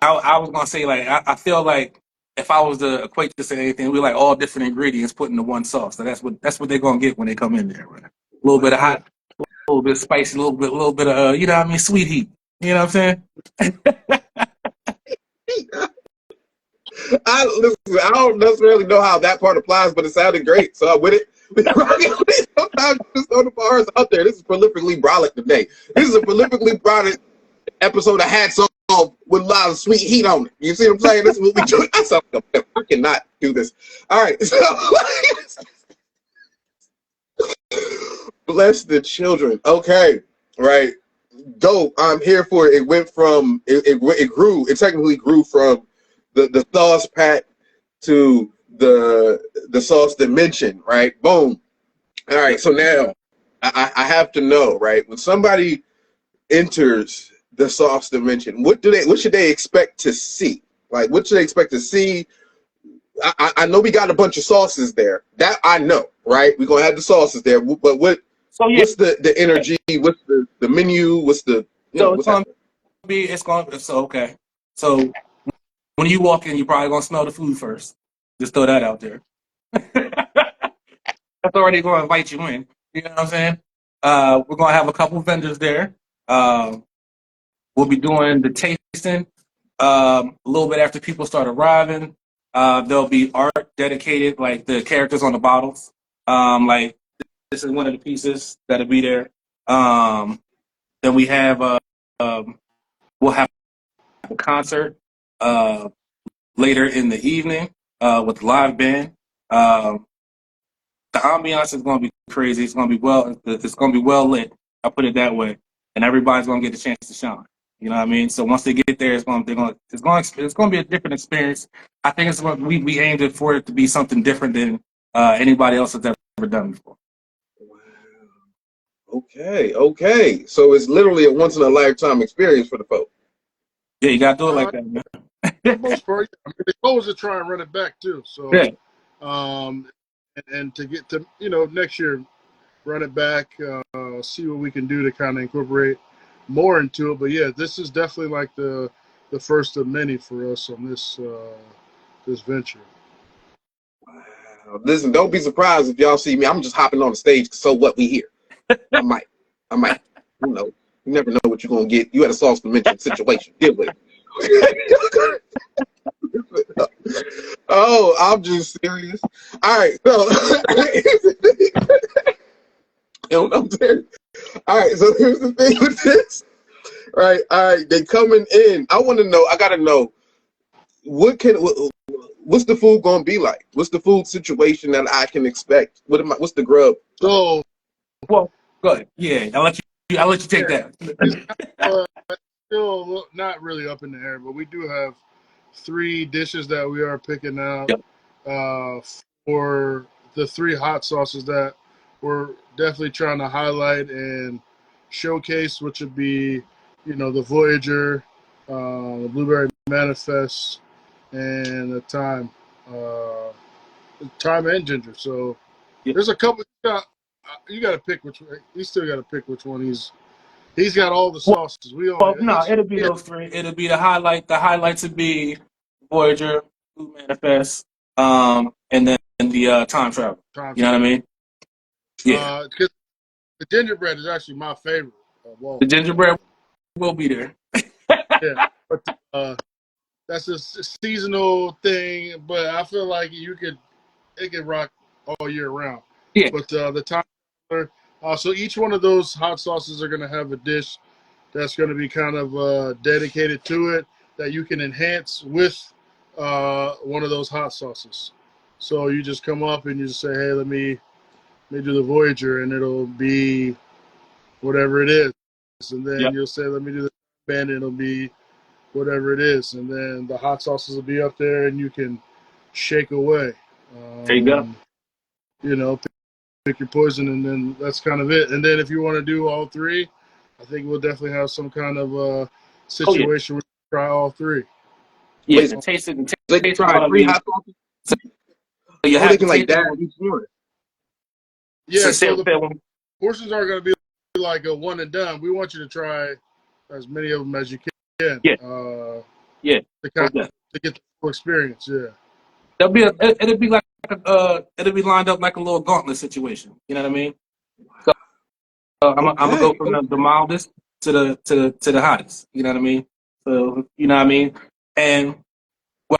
I was gonna say like I feel like if I was to equate this to anything, we like all different ingredients put into one sauce. So that's what they're gonna get when they come in there. Right? A little bit of Yeah. hot, a little bit of spicy, a little bit of you know what I mean, sweet heat. You know what I'm saying? I don't necessarily know how that part applies, but it sounded great, so I'm with it. Sometimes just throw the bars out there. This is prolifically brolic today. This is a prolifically brolic episode of Hats Off with a lot of sweet heat on it. You see what I'm saying? This is what we do. I sound like a pimp. I cannot do this. All right, so bless the children. Okay, right. Dope. I'm here for it. It went from it grew. It technically grew from the sauce pack to the sauce dimension, right? Boom. All right. So now I have to know, right? When somebody enters the sauce dimension, what should they expect to see? Like, what should they expect to see? I know we got a bunch of sauces there. That I know, right? We're gonna have the sauces there, but So yeah. what's the energy? What's the menu? What's the So what's happening? so okay. So when you walk in, you're probably gonna smell the food first. Just throw that out there. That's already gonna invite you in. You know what I'm saying? We're gonna have a couple vendors there. We'll be doing the tasting a little bit after people start arriving. There'll be art dedicated, like the characters on the bottles. Like this is one of the pieces that'll be there. Then we have we'll have a concert later in the evening with the live band. The ambiance is going to be crazy. It's going to be well lit. I'll put it that way, and everybody's going to get a chance to shine. You know what I mean? So once they get there, it's going to be a different experience. I think it's what we aimed it for it to be something different than anybody else has ever done before. Okay. So it's literally a once in a lifetime experience for the folks. Yeah, you got to do it like that, man. For the most part, I mean, the goal is to try and run it back too. So, Yeah. And to get to next year, run it back, see what we can do to kind of incorporate more into it. But yeah, this is definitely like the the first of many for us on this this venture. Wow. Listen, don't be surprised if y'all see me. I'm just hopping on the stage. So what, we here? I might. You know, you never know what you're gonna get. You had a sauce dimension situation. Deal with it. Oh, I'm just serious. All right, so I'm serious. All right, so here's the thing with this. All right, they coming in. I want to know. I gotta know what's the food gonna be like? What's the food situation that I can expect? What's the grub? So, Well, go ahead. Yeah, I'll let you take yeah, that. it's still not really up in the air, but we do have 3 dishes that we are picking out Yep. for the 3 hot sauces that we're definitely trying to highlight and showcase, which would be, you know, the Voyager, the Blueberry Manifest, and the thyme and ginger. So Yep. there's a couple. You got to pick which one. You still got to pick which one he's got all the sauces. Well, no, it'll be those 3. It'll be the highlight. The highlights would be Voyager, Blue Manifest, and then the time travel. Time You know what I mean? Yeah. because the gingerbread is actually my favorite of all. The gingerbread will be there. Yeah, but that's a seasonal thing. But I feel like it could rock all year round. Yeah. But the time, so each one of those hot sauces are going to have a dish that's going to be kind of dedicated to it that you can enhance with one of those hot sauces. So you just come up and you just say, hey, let me do the Voyager, and it'll be whatever it is. And then you'll say, let me do the band, and it'll be whatever it is. And then the hot sauces will be up there, and you can shake away. There you go. You know, pick your poison, and then that's kind of it. And then if you want to do all 3, I think we'll definitely have some kind of situation where we try all 3. Yeah, Wait, the taste it. they can try 3 hot sauces. You They have can to like taste that each one. Yeah, so the portions aren't going to be like a one and done. We want you to try as many of them as you can. Yeah. Yeah. To get the full experience. Yeah. It'll be like it'll be lined up like a little gauntlet situation. You know what I mean? So I'm gonna go from the mildest to the hottest. You know what I mean? So you know what I mean? And what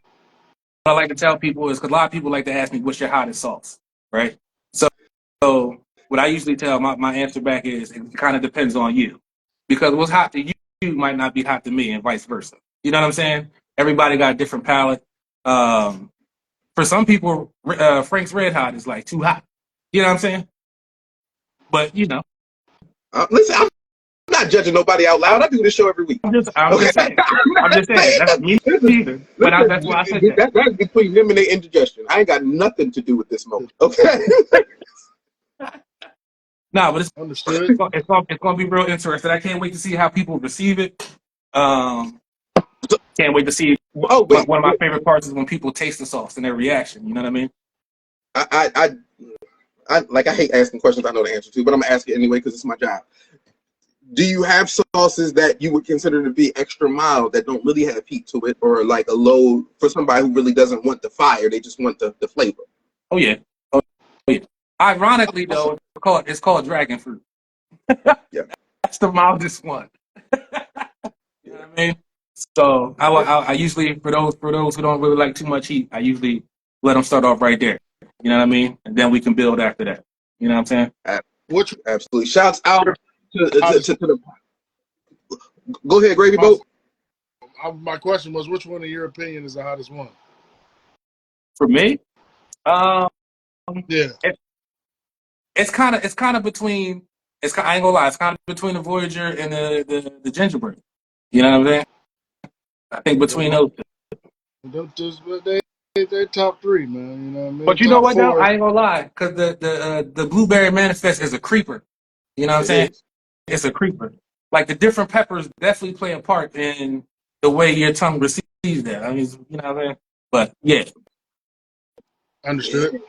I like to tell people is because a lot of people like to ask me, "What's your hottest sauce?" Right? So what I usually tell my answer back is it kind of depends on you, because what's hot to you might not be hot to me, and vice versa. You know what I'm saying? Everybody got a different palate. For some people, Frank's Red Hot is like too hot. You know what I'm saying? But you know, Listen, I'm not judging nobody out loud. I do this show every week. I'm just saying. That's me neither. But that's why I said that. That's between them and their indigestion. I ain't got nothing to do with this moment. Okay. No, but Understood. it's gonna be real interesting. I can't wait to see how people receive it. Can't wait to see. Oh, wait. One of my favorite parts is when people taste the sauce and their reaction. You know what I mean? I hate asking questions I know the answer to, but I'm gonna ask it anyway because it's my job. Do you have sauces that you would consider to be extra mild that don't really have heat to it, or like a low for somebody who really doesn't want the fire, they just want the flavor? Oh yeah. Ironically though, it's called dragon fruit. Yeah. That's the mildest one. You know what I mean? So I usually for those who don't really like too much heat, I usually let them start off right there. You know what I mean? And then we can build after that. You know what I'm saying? Absolutely. Shouts out to the. Go ahead, Gravyboat. My question was, which one in your opinion is the hottest one? For me, Yeah. It's kind of between. I ain't gonna lie. It's kind of between the Voyager and the gingerbread. You know what I'm saying? I think between those. They top 3, man. You know what I mean? But you know what, though? 4. I ain't gonna lie, because the Blueberry Manifest is a creeper. You know what I'm saying? It's a creeper. Like the different peppers definitely play a part in the way your tongue receives that. I mean, you know what I mean? But yeah. Understood.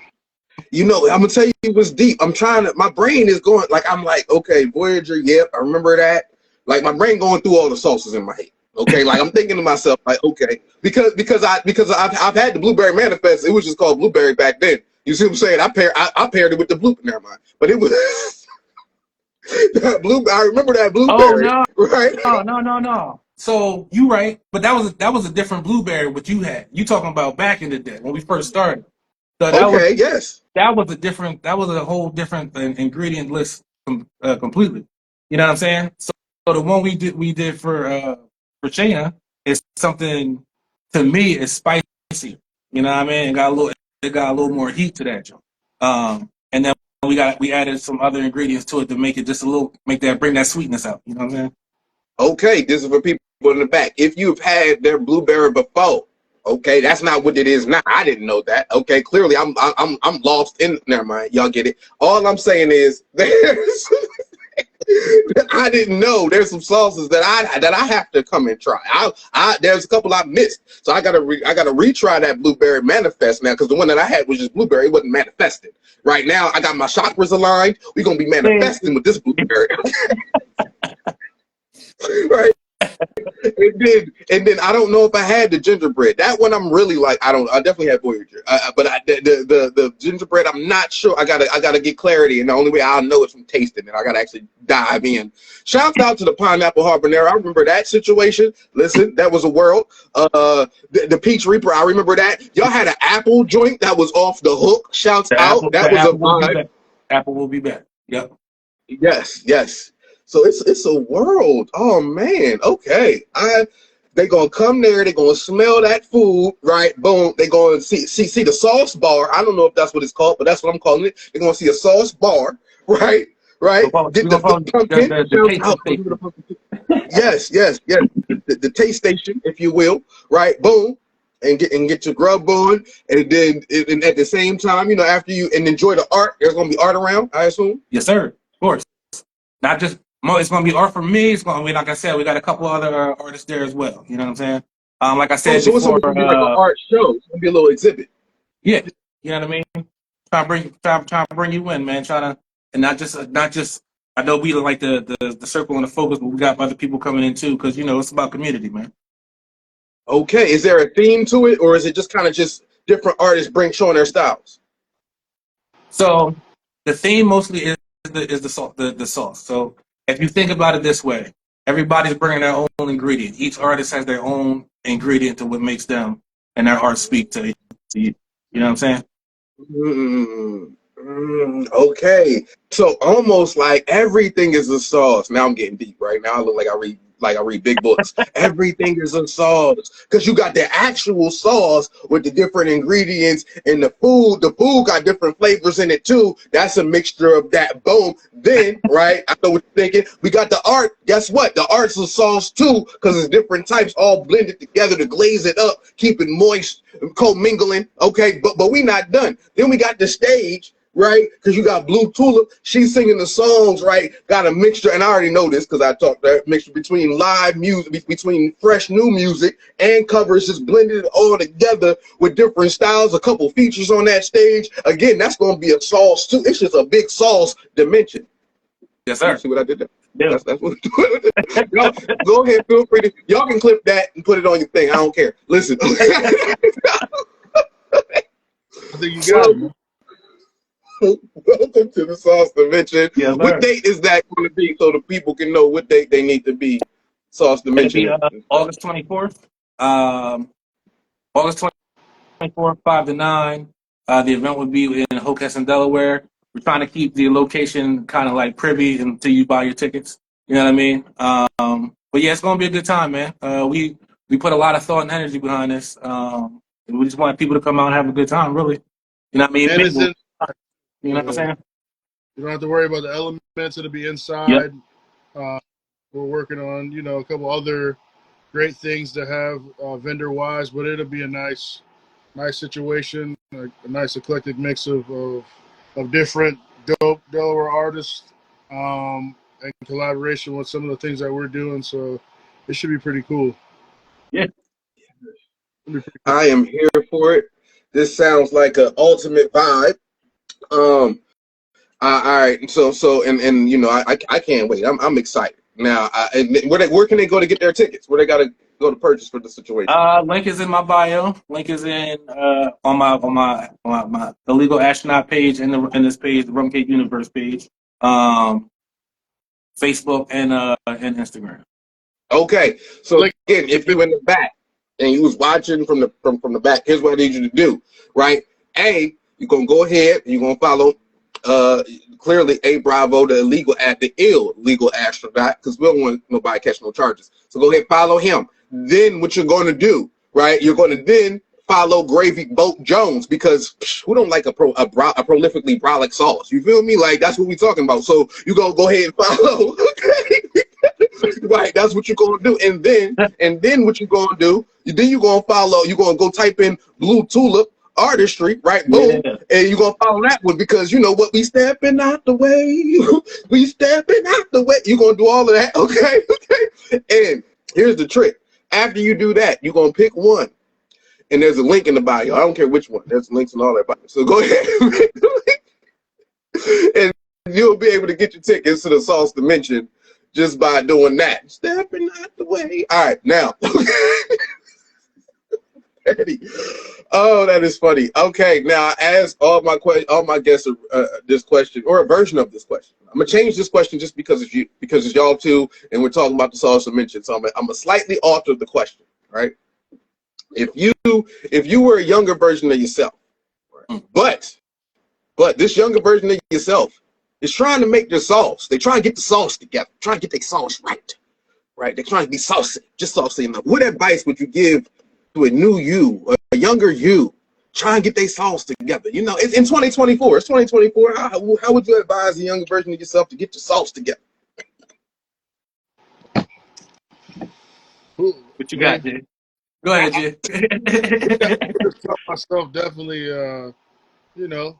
You know, I'm gonna tell you what's deep. My brain is going, like, I'm like, okay, Voyager, yep, I remember that. Like, my brain going through all the sauces in my head. Okay, like I'm thinking to myself, like, okay, because I've had the Blueberry Manifest. It was just called Blueberry back then. You see what I'm saying? I paired it with the blue. Never mind. But it was that blue. I remember that Oh Blueberry, no, right? no. So you right, but that was a different blueberry what you had. You talking about back in the day when we first started. So Okay, yes. that was a whole different ingredient list completely. You know what I'm saying? So the one we did for Shayna is something, to me, is spicy. You know what I mean? It got a little more heat to that joint. And then we added some other ingredients to it to make it just a little bring that sweetness out. You know what I'm saying? Okay, this is for people in the back. If you've had their blueberry before, okay, that's not what it is now. I didn't know that. Okay, clearly I'm lost in. Never mind, y'all get it. All I'm saying is there's I didn't know there's some sauces that I have to come and try. There's a couple I missed, so I gotta retry that Blueberry Manifest now, because the one that I had was just blueberry. It wasn't manifested. Right now, I got my chakras aligned. We're gonna be manifesting with this blueberry. Right. And then I don't know if I had the gingerbread. That one I'm really like, I definitely had Voyager, but the gingerbread I'm not sure. I gotta get clarity, and the only way I'll know is from tasting it. I gotta actually dive in. Shouts out to the pineapple habanero. I remember that situation. Listen, that was a world. The peach reaper. I remember that. Y'all had an apple joint that was off the hook. Shouts out. That was a vibe. Apple will be back. Yep. Yes. So it's a world. Oh man. Okay. They gonna come there. They gonna smell that food. Right. Boom. They gonna see the sauce bar. I don't know if that's what it's called, but that's what I'm calling it. They're gonna see a sauce bar. Right. Get the pumpkin. Yes. The taste station, if you will. Right. Boom. And get your grub on, and then and at the same time, after you enjoy the art, there's gonna be art around, I assume. Yes, sir. Of course. Not just it's gonna be art for me. It's gonna be, like I said, we got a couple other artists there as well. You know what I'm saying? Like I said so before, it's gonna be like an art show. It's gonna be a little exhibit. Yeah, you know what I mean. Trying to bring you in, man. And not just. I know we like the circle and the focus, but we got other people coming in too, because it's about community, man. Okay, is there a theme to it, or is it just kind of just different artists showing their styles? So the theme mostly is the sauce. So if you think about it this way, everybody's bringing their own ingredient. Each artist has their own ingredient to what makes them and their art speak to you. You know what I'm saying? Okay, so almost like everything is a sauce. Now I'm getting deep. Right now I look like I read big books. Everything is a sauce, because you got the actual sauce with the different ingredients, and the food got different flavors in it too. That's a mixture of that. Boom. Then, right, I know what you're thinking. We got the art. Guess what? The art's a sauce too, because it's different types all blended together to glaze it up, keep it moist, co-mingling. Okay, but we not done. Then we got the stage. Right, because you got Blue Tulip, she's singing the songs, right? Got a mixture, and I already know this because I talked that mixture between live music, between fresh new music and covers, just blended it all together with different styles, a couple features on that stage. Again, that's going to be a sauce too. It's just a big sauce dimension. Yes, sir. You see what I did there? Yeah. That's what y'all, go ahead, feel free to. Y'all can clip that and put it on your thing. I don't care. Listen. I think you got it. Welcome to the Sauce Dimension. Yes, what date is that going to be, so the people can know what date they need to be Sauce Dimension? It'll be August 24th. August 24th, 5 to 9. The event would be in Hocassin, Delaware. We're trying to keep the location kind of like privy until you buy your tickets. You know what I mean? But yeah, it's going to be a good time, man. We put a lot of thought and energy behind this. We just want people to come out and have a good time, really. You know what I mean? And You know what I'm saying? You don't have to worry about the elements. It'll be inside. Yep. We're working on, a couple other great things to have vendor-wise, but it'll be a nice situation, a nice eclectic mix of different dope Delaware artists, and collaboration with some of the things that we're doing. So it should be pretty cool. Yeah. Cool. I am here for it. This sounds like an ultimate vibe. All right. So I can't wait. I'm excited. Now, where can they go to get their tickets? Where they got to go to purchase for the situation? Link is in my bio. Link is in on my the Legal Astronaut page and this page, the Rum Cake Universe page, Facebook and Instagram. Okay, so again, if you're in the back and you was watching from the back, here's what I need you to do, right? A, you're gonna go ahead and you're gonna follow clearly A Bravo, the illegal astronaut, because we don't want nobody catch no charges. So go ahead and follow him. Then what you're going to do, right? You're going to then follow Gravyboat Jones, because who don't like a prolifically brolic sauce? You feel me? Like, that's what we're talking about. So you gonna go ahead and follow. Okay. Right, that's what you're gonna do. And then what you're gonna do, then you're gonna follow, you're gonna go type in Blue Tulip Artistry, right? Boom. Yeah. And you're gonna follow that one, because you know what, we stepping out the way. We stepping out the way. You're gonna do all of that, okay? Okay. And here's the trick. After you do that, you're gonna pick one. And there's a link in the bio. I don't care which one. There's links in all that bio. So go ahead and pick the link. And you'll be able to get your tickets to the Sauce Dimension just by doing that. Stepping out the way. All right, now. Oh, that is funny. Okay, now I asked all my guests this question, or a version of this question. I'm gonna change this question just because it's y'all too, and we're talking about the Sauce Dimension. So I'm gonna slightly alter the question, right? If you were a younger version of yourself, but this younger version of yourself is trying to make their sauce. They try and get the sauce together, trying to get their sauce right? They're trying to be saucy, just saucy enough. What advice would you give to a new you, a younger you, try and get their sauce together? You know, it's in 2024. It's 2024. How would you advise a younger version of yourself to get your sauce together? What you got, Jay? Go ahead, Jay. Tell myself definitely, you know,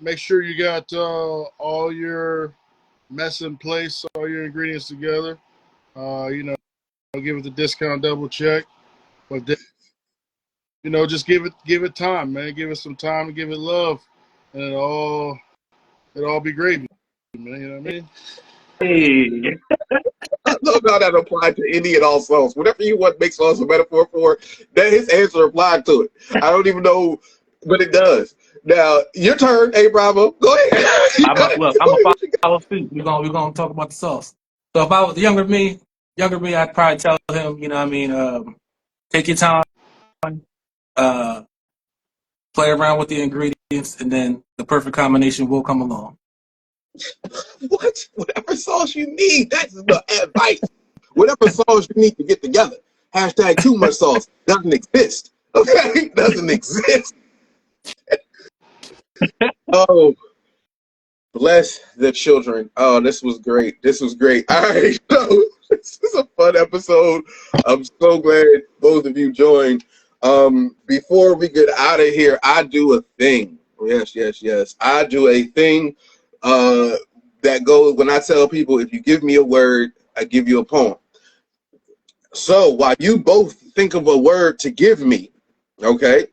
make sure you got all your mess in place, all your ingredients together. You know, give it the discount double check, but then, you know, just give it time, man. Give it some time and give it love, and it'll all be gravy, man. You know what I mean? Hey. I love how that applied to any and all sauce. Whatever you want to make sauce a metaphor for, that his answer applied to it. I don't even know, but it does. Now, your turn, A Bravo. Go ahead. I'm a follow suit. We're gonna talk about the sauce. So if I was younger me, I'd probably tell him, you know what I mean, take your time, play around with the ingredients, and then the perfect combination will come along. What? Whatever sauce you need, that's the advice. Whatever sauce you need to get together. Hashtag too much sauce doesn't exist. Okay? Doesn't exist. Oh, bless the children. Oh, this was great. This was great. All right. So, this is a fun episode. I'm so glad both of you joined. Before we get out of here, I do a thing. Yes. I do a thing that goes when I tell people, if you give me a word, I give you a poem. So while you both think of a word to give me, okay,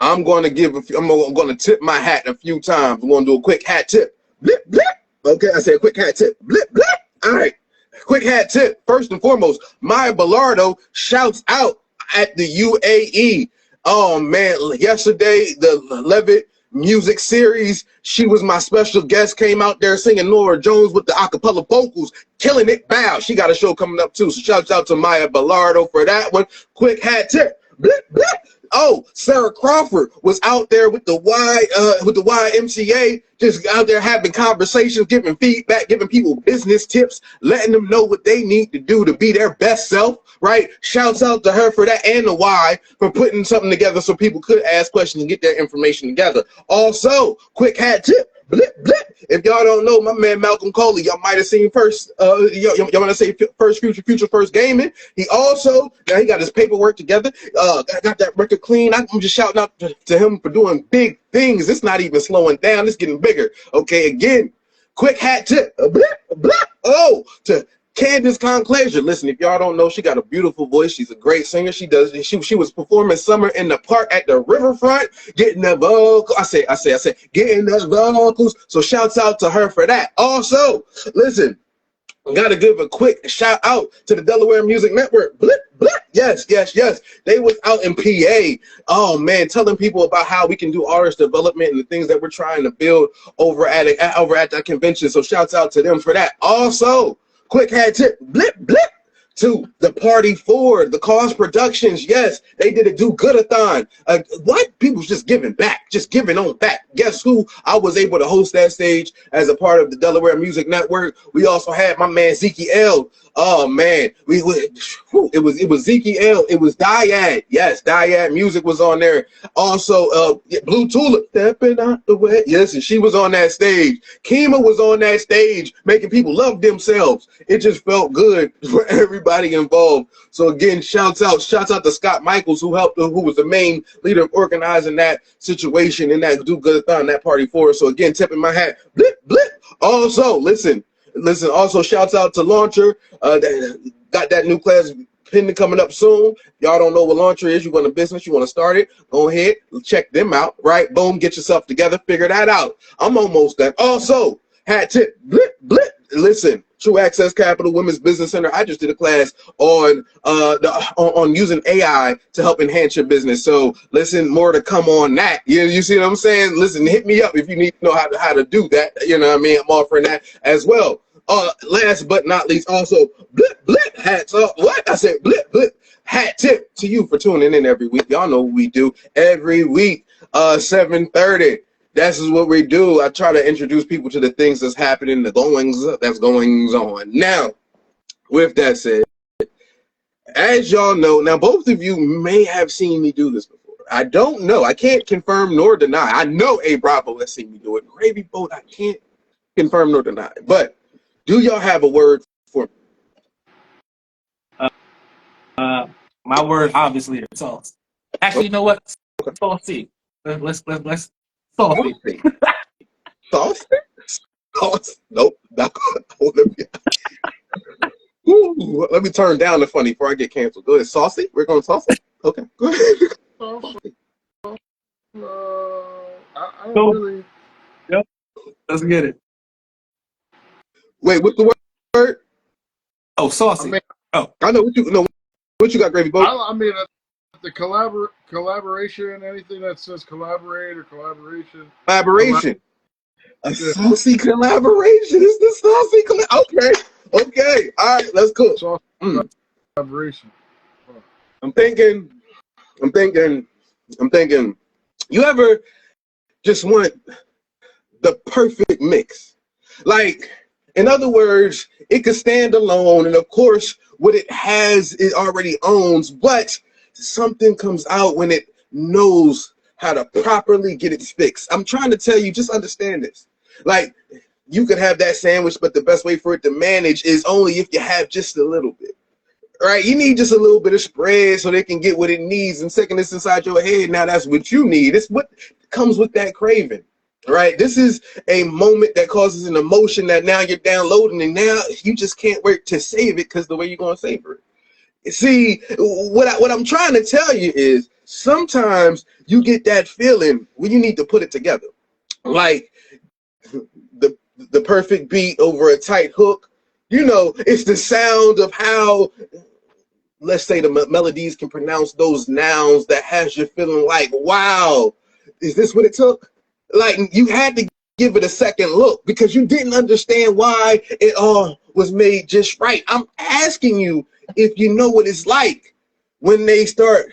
I'm going to tip my hat a few times. I'm going to do a quick hat tip. Blip, blip. Okay, I said a quick hat tip. Blip, blip. All right. Quick hat tip. First and foremost, Maya Bellardo shouts out at the UAE. Oh, man. Yesterday, the Levitt music series, she was my special guest, came out there singing Nora Jones with the acapella vocals, killing it. Bow. She got a show coming up, too. So shouts out to Maya Bellardo for that one. Quick hat tip. Blip, blip. Oh, Sarah Crawford was out there with the YMCA, just out there having conversations, giving feedback, giving people business tips, letting them know what they need to do to be their best self, right? Shouts out to her for that, and the Y for putting something together so people could ask questions and get their information together. Also, quick hat tip. Blip, blip. If y'all don't know, my man Malcolm Coley, y'all might have seen first, y'all want to say first future first gaming. He also, now he got his paperwork together, got that record clean. I'm just shouting out to him for doing big things. It's not even slowing down. It's getting bigger. Okay, again, quick hat tip. Blip, blip. Oh, to Candace Conclasia. Listen, if y'all don't know, she got a beautiful voice. She's a great singer. She was performing Summer in the Park at the Riverfront, getting the vocals. I say, getting the vocals. So shouts out to her for that. Also, listen, Got to give a quick shout out to the Delaware Music Network. Blip, blip. Yes, yes, yes. They was out in PA. Oh man, telling people about how we can do artist development and the things that we're trying to build over at that convention. So shouts out to them for that. Also, quick hat tip. Blip, blip. To the Party Forward, the Cause Productions, yes, they did a do-goodathon. What? People's just giving back, just giving on back. Guess who? I was able to host that stage as a part of the Delaware Music Network. We also had my man Zeke L. Oh man, it was Zeke L. It was Dyad. Yes, Dyad Music was on there. Also, Blue Tulip stepping out the way. Yes, and she was on that stage. Kima was on that stage, making people love themselves. It just felt good for everybody involved. So again, shouts out to Scott Michaels, who was the main leader of organizing that situation in that do-goodathon, that Party for. So again, tipping my hat. Blip, blip. Also, listen, also shouts out to Launcher. Got that new class pending coming up soon. Y'all don't know what Launcher is. You want a business, you want to start it, go ahead, check them out, right? Boom, get yourself together, figure that out. I'm almost done. Also, hat tip, blip, blip. Listen, True Access Capital Women's Business Center. I just did a class on using AI to help enhance your business. So listen, more to come on that. You see what I'm saying? Listen, hit me up if you need to know how to do that. You know what I mean? I'm offering that as well. Last but not least, also blip blip hats off. What I said, blip blip hat tip to you for tuning in every week. Y'all know what we do every week. 7:30. This is what we do. I try to introduce people to the things that's happening, the goings on. Now, with that said, as y'all know, now both of you may have seen me do this before. I don't know. I can't confirm nor deny. I know A Bravo has seen me do it. Gravyboat, I can't confirm nor deny. But do y'all have a word for me? My word obviously is sauce. Actually, you know what? Saucy. Let's saucy. Saucy. Sauce? Sauce? Nope. Not gonna. Ooh, let me turn down the funny before I get canceled. Go ahead. Saucy? We're going saucy? Okay. Go ahead. I don't really. Yep. Let's get it. Wait, what's the word? Oh, saucy. I know what you got, Gravyboat. I mean, the collaboration, anything that says collaborate or collaboration. Collaboration. A saucy collaboration. Is the saucy Okay. All right, let's cook. Collaboration. I'm thinking. You ever just want the perfect mix? Like, in other words, it could stand alone, and of course, what it has, it already owns, but something comes out when it knows how to properly get its fix. I'm trying to tell you, just understand this. Like, you could have that sandwich, but the best way for it to manage is only if you have just a little bit. Right? You need just a little bit of spread so they can get what it needs and second this inside your head. Now that's what you need. It's what comes with that craving. Right? This is a moment that causes an emotion that now you're downloading and now you just can't wait to save it because the way you're going to savor it. See, what I'm trying to tell you is sometimes you get that feeling when you need to put it together. Like the perfect beat over a tight hook. You know, it's the sound of how, let's say, the melodies can pronounce those nouns that has you feeling like, wow, is this what it took? Like, you had to give it a second look because you didn't understand why it all was made just right. I'm asking you if you know what it's like when they start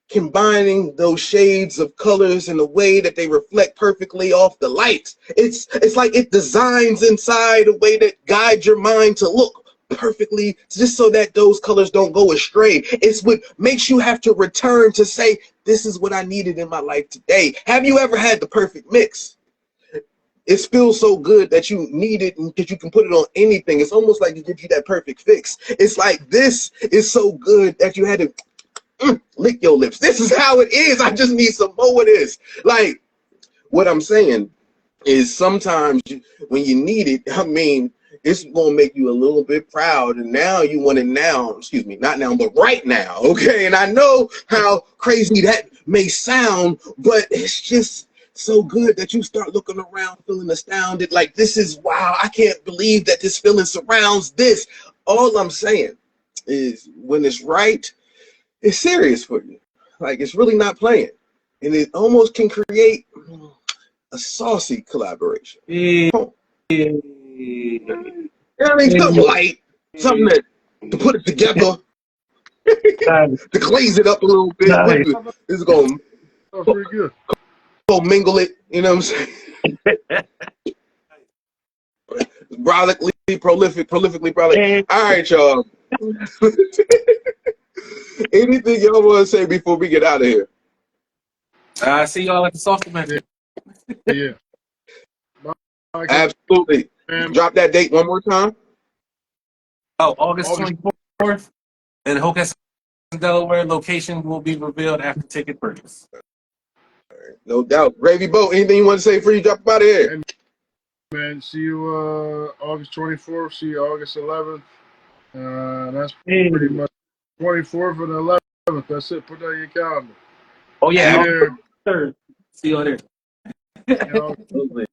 combining those shades of colors in a way that they reflect perfectly off the lights. It's like it designs inside a way that guides your mind to look perfectly just so that those colors don't go astray. It's what makes you have to return to say, this is what I needed in my life today. Have you ever had the perfect mix? It feels so good that you need it because you can put it on anything. It's almost like it gives you that perfect fix. It's like this is so good that you had to lick your lips. This is how it is. I just need some more of this. Like, what I'm saying is sometimes when you need it, I mean, it's going to make you a little bit proud. And now you want it now. Excuse me, not now, but right now. Okay. And I know how crazy that may sound, but it's just so good that you start looking around, feeling astounded. Like, this is wow. I can't believe that this feeling surrounds this. All I'm saying is when it's right, it's serious for you. Like, it's really not playing. And it almost can create a saucy collaboration. Yeah. I mean, something light, something that to put it together, to glaze it up a little bit. Nice. This is going That was pretty good. to mingle it, you know what I'm saying? Prolifically. All right, y'all. Anything y'all want to say before we get out of here? I see y'all at the Sauce Dimension. Yeah. Bye. Absolutely. Drop that date one more time. Oh, August 24th in Hocus, Delaware. Location will be revealed after ticket purchase. No doubt. Gravyboat, anything you want to say before you drop out of here? Man, see you August 24th. See you August 11th. That's Hey. pretty much 24th and 11th. That's it. Put that in your calendar. Oh yeah, Yeah. 3rd. See you there. Absolutely.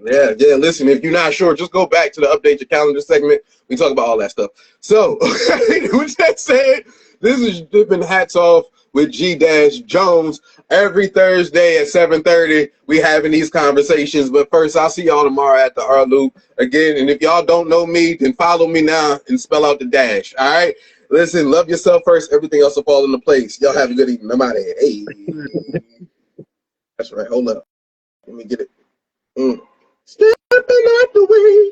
Yeah. Listen, if you're not sure, just go back to the update your calendar segment. We talk about all that stuff. So, with that said, this is Dipping Hats Off with G-Jones. Every Thursday at 7:30, we having these conversations. But first, I'll see y'all tomorrow at the R Loop again. And if y'all don't know me, then follow me now and spell out the dash. All right. Listen, love yourself first. Everything else will fall into place. Y'all have a good evening. I'm out of here. Hey. That's right. Hold up. Let me get it. Stepping out the way.